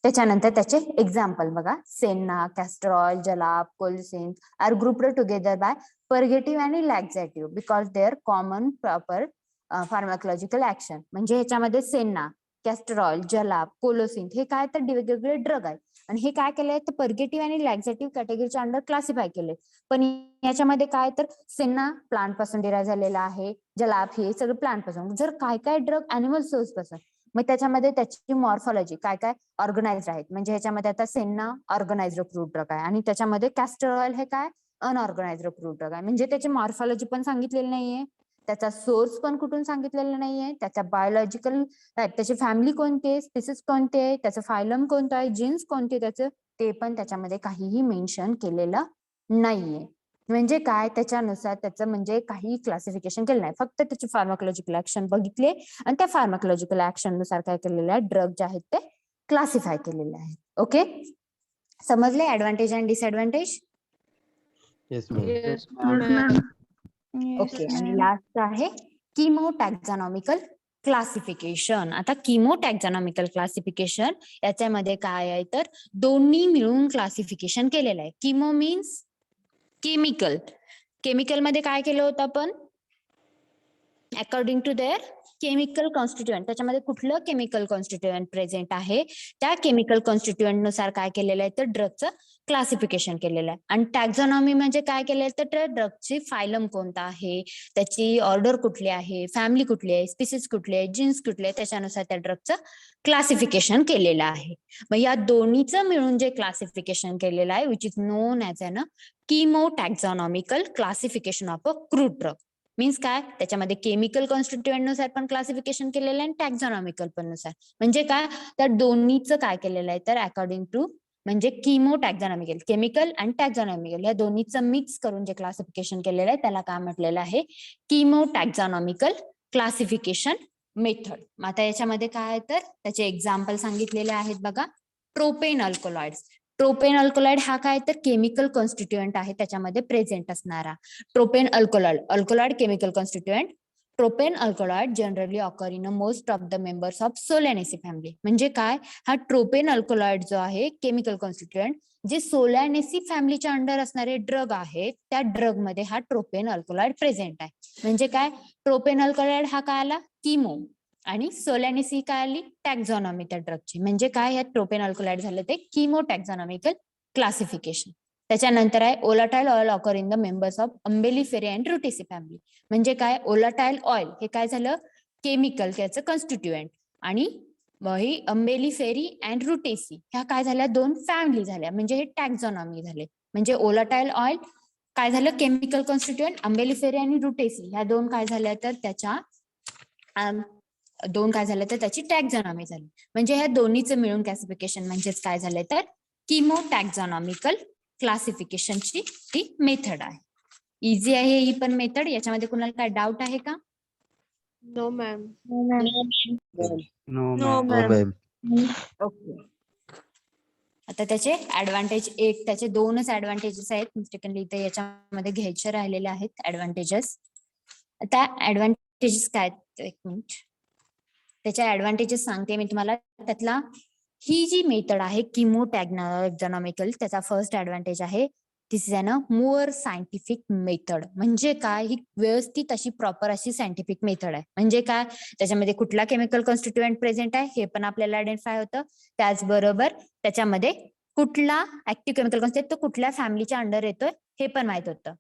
त्याच्यानंतर त्याचे एक्झाम्पल बघा. सेन्ना, कॅस्ट्रॉल, जलाब, कोलसिन are grouped together by purgative आणि laxative because they are common proper pharmacological action. म्हणजे ह्याच्यामध्ये सेन्ना, कॅस्ट्रॉल, जलाब, कोलोसिन हे काय तर वेगवेगळे ड्रग आहेत आणि हे काय केलंय तर पर्गेटिव्ह आणि लॅक्झेटिव्ह कॅटेगरीच्या अंडर क्लासिफाय केले. पण याच्यामध्ये काय तर सेन्ना प्लांट पासून डिराईव्ह झालेला आहे, जलाब हे सगळं प्लांट पासून, जर काय काय ड्रग अॅनिमल सोर्स पासून, मग त्याच्यामध्ये त्याची मॉर्फॉलॉजी काय काय ऑर्गनाइज्ड आहेत. म्हणजे ह्याच्यामध्ये आता सेन्ना ऑर्गनाइज्ड क्रूड ड्रग आहे आणि त्याच्यामध्ये कॅस्टर ऑइल हे काय अनऑर्गनाइज्ड क्रूड ड्रग आहे. म्हणजे त्याची मॉर्फॉलॉजी पण सांगितलेली नाहीये, त्याचा सोर्स पण कुठून सांगितलेला नाहीये, त्याचा बायोलॉजिकल टाईप, त्याची फॅमिली कोणती आहे, स्पीसीस कोणते आहे, त्याचं फायलम कोणतं आहे, जीन्स कोणते त्याचं ते पण त्याच्यामध्ये काहीही मेन्शन केलेलं नाहीये. म्हणजे काय त्याच्यानुसार त्याचं म्हणजे काही क्लासिफिकेशन केलं नाही, फक्त त्याची फार्माकोलॉजिकल ऍक्शन बघितले आणि त्या फार्माकोलॉजिकल ऍक्शन नुसार काय केलेलं आहे ड्रग जे आहेत ते क्लासिफाय केलेले आहेत. ओके, समजले ऍडव्हान्टेज आणि disadvantage. Yes, ma'am. Yes, Yes, ma'am. ma'am. Okay, आणि लास्ट आहे किमोटॅक्झॉनॉमिकल क्लासिफिकेशन. आता किमोटॅक्झॉनॉमिकल क्लासिफिकेशन याच्यामध्ये काय आहे तर दोन्ही मिळून क्लासिफिकेशन केलेलं आहे. किमो मीन्स केमिकल. केमिकल मध्ये काय केलं होतं आपण according to their chemical constituent, त्याच्यामध्ये कुठलं केमिकल कॉन्स्टिट्युएंट प्रेझेंट आहे त्या केमिकल कॉन्स्टिट्युएंट नुसार काय केलेलं आहे तर ड्रगचं क्लासिफिकेशन केलेलं आहे. आणि टॅक्झॉनॉमी म्हणजे काय केलेलं तर त्या ड्रगची फायलम कोणता आहे, त्याची ऑर्डर कुठली आहे, फॅमिली कुठली आहे, स्पीसीस कुठली आहे, जीन्स कुठले आहे, त्याच्यानुसार त्या ड्रगचं क्लासिफिकेशन केलेलं आहे. मग या दोन्हीचं मिळून जे क्लासिफिकेशन केलेलं आहे which is known as an chemotaxonomical classification of a crude drug. Means काय त्याच्यामध्ये केमिकल कॉन्स्टिट्युएंट नुसार पण क्लासिफिकेशन केलेलं आहे आणि टॅक्झॉनॉमिकल पण नुसार. म्हणजे काय त्या दोन्हीचं काय केलेलं आहे तर अकॉर्डिंग टू म्हणजे किमोटॅक्झॉनॉमिकल, केमिकल आणि टॅक्झॉनॉमिकल या दोन्हीचं मिक्स करून जे क्लासिफिकेशन केलेलं आहे त्याला काय म्हटलेलं आहे किमोटॅक्झॉनॉमिकल क्लासिफिकेशन मेथड. आता याच्यामध्ये काय आहे तर त्याचे एक्झाम्पल सांगितलेले आहेत बघा. Propane alkaloids. प्रोपेन अल्कलॉइड हा काय तर केमिकल कॉन्स्टिट्युएंट आहे त्याच्यामध्ये प्रेझेंट असणारा. Tropane alkaloid, alkaloid chemical constituent. Tropane alkaloid generally occur in most of the members of Solanaceae family. म्हणजे काय हा ट्रोपेन अल्कलॉइड जो आहे केमिकल कॉन्स्टिट्युएंट जे सोलॅनेसी फॅमिलीच्या अंडर असणारे ड्रग आहेत त्या ड्रग मध्ये हा ट्रोपेन अल्कलॉइड प्रेझेंट आहे. म्हणजे काय ट्रोपेन अल्कलॉइड हा काय आला किमो आणि सोलॅनेसी काय आली टॅक्झॉनॉमी त्या ड्रगची. म्हणजे काय ह्यात प्रोपेन अल्कलॉइड झालं ते किमोटॅक्झॉनॉमिकल क्लासिफिकेशन. त्याच्यानंतर आहे volatile oil occur in the members of Umbelliferae and Rutaceae family. म्हणजे काय ओलाटाईल ऑइल हे काय झालं केमिकल त्याचं कॉन्स्टिट्युएंट आणि ही अंबेलिफेरी अँड रुटेसी ह्या काय झाल्या दोन फॅमिली झाल्या. म्हणजे हे टॅक्झॉनॉमी झाले. म्हणजे ओलाटाईल ऑइल काय झालं केमिकल कॉन्स्टिट्युएंट, अंबेलिफेरी आणि रुटेसी ह्या दोन काय झाल्या तर त्याच्या दोन काय झालं तर त्याची टॅक्झॉनॉमी झाली. म्हणजे ह्या दोन्हीचं मिळून क्लासिफिकेशन म्हणजेच काय झालंय तर किमोटॅक्झॉनॉमिकल क्लासिफिकेशनची ती मेथड आहे. इझी आहे ही पण मेथड. याच्यामध्ये कुणाला काय डाऊट आहे का? No, ma'am. No, No, ma'am. No, ma'am. Okay. आता त्याचे ऍडव्हान्टेज त्याचे दोनच ऍडव्हान्टेजेस आहेत. मिस्टेकनली इथे याच्यामध्ये घ्यायचे राहिलेले आहेत ऍडव्हान्टेजेस. आता ऍडव्हान्टेजेस काय आहेत? एक मिनिट. त्याच्या ऍडव्हान्टेजेस सांगते मी तुम्हाला. त्यातला ही जी मेथड आहे किमोटॅक्झॉनॉमिकल, त्याचा फर्स्ट ऍडव्हान्टेज आहे this is an more scientific method. म्हणजे काय, ही व्यवस्थित अशी प्रॉपर अशी सायंटिफिक मेथड आहे. म्हणजे काय, त्याच्यामध्ये कुठला केमिकल कॉन्स्टिट्युएंट प्रेझेंट आहे हे पण आपल्याला आयडेंटिफाय होतं. त्याचबरोबर त्याच्यामध्ये कुठला ऍक्टिव्ह केमिकल कॉन्स्टिट्युएंट तो कुठल्या फॅमिलीच्या अंडर येतोय हे पण माहित होतं.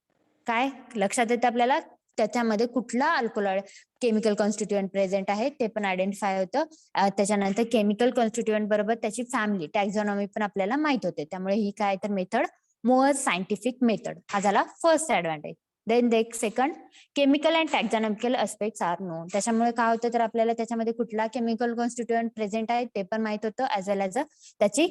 काय लक्षात येतं आपल्याला, त्याच्यामध्ये कुठला अल्कोहोल केमिकल कॉन्स्टिट्युएंट प्रेझेंट आहे ते पण आयडेंटिफाय होतं. त्याच्यानंतर केमिकल कॉन्स्टिट्युएंट बरोबर त्याची फॅमिली टॅक्झॉनॉमी पण आपल्याला माहित होते. त्यामुळे ही काय तर मेथड मोर सायंटिफिक मेथड. हा झाला first advantage. Then second, chemical and taxonomical aspects are known. त्याच्यामुळे काय होतं तर आपल्याला त्याच्यामध्ये कुठला केमिकल कॉन्स्टिट्युएंट प्रेझेंट आहे ते पण माहित होतं, ऍज वेल एज त्याची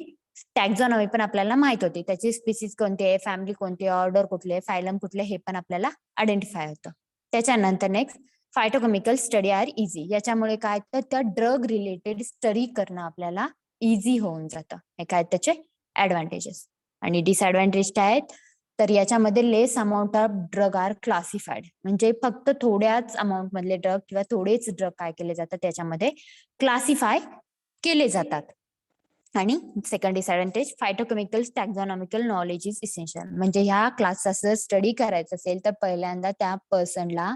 टॅक्झॉनॉमी पण आपल्याला माहित होती. त्याची स्पीसीज कोणती आहे, फॅमिली कोणती आहे, ऑर्डर कुठले आहे, फायलम कुठले हे पण आपल्याला आयडेंटिफाय होतं. त्याच्यानंतर नेक्स्ट, फायटोकेमिकल स्टडी आर इझी. याच्यामुळे काय तर त्या ड्रग रिलेटेड स्टडी करणं आपल्याला इझी होऊन जातं. हे काय त्याचे ऍडव्हान्टेजेस. आणि डिसएडव्हान्टेज काय आहेत तर याच्यामध्ये less amount of drug are classified. म्हणजे फक्त थोड्याच अमाऊंट मधले ड्रग किंवा थोडेच ड्रग काय केले जातात त्याच्यामध्ये क्लासिफाय केले जातात. आणि second disadvantage, phytochemical taxonomical knowledge is essential. म्हणजे ह्या क्लासचा स्टडी करायचं असेल तर पहिल्यांदा त्या पर्सनला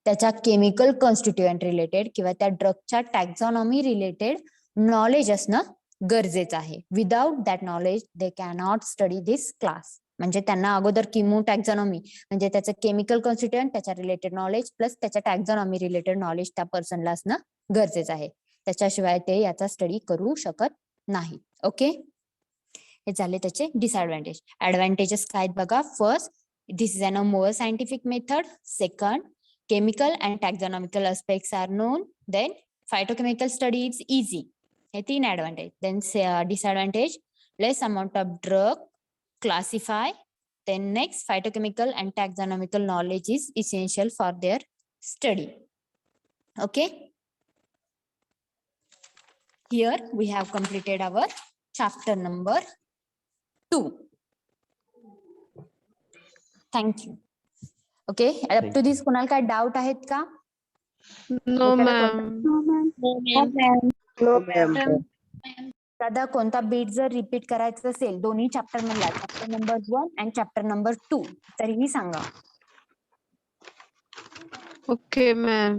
त्याच्या केमिकल कॉन्स्टिट्युएंट रिलेटेड किंवा त्या ड्रगच्या टॅक्झॉनॉमी रिलेटेड नॉलेज असणं गरजेचं आहे. Without that knowledge they cannot study this class. म्हणजे त्यांना अगोदर किमोटॅक्झॉनॉमी म्हणजे त्याचं केमिकल कॉन्स्टिट्युएंट, त्याच्या रिलेटेड नॉलेज प्लस त्याच्या टॅक्झॉनॉमी रिलेटेड नॉलेज त्या पर्सनला असणं गरजेचं आहे. त्याच्याशिवाय ते याचा स्टडी करू शकत नाही. ओके, हे झाले त्याचे डिसएडव्हान्टेज. ऍडव्हान्टेजेस काय आहेत बघा. First, this is an a more scientific method. Second, chemical and taxonomical aspects are known. Then phytochemical study is easy. हे तीन advantage. Then disadvantage, less amount of drug classify. Then next, phytochemical and taxonomical knowledge is essential for their study. Okay, here we have completed our chapter number 2. Thank you. Okay, up to this कुणाला काय doubt आहेत का? No, ma'am. No, ma'am. दादा कोणता bit जर repeat करायचं असेल दोन्ही चॅप्टर मधला, चॅप्टर नंबर 1 आणि चॅप्टर नंबर 2, तरीही सांगा. Okay, ma'am.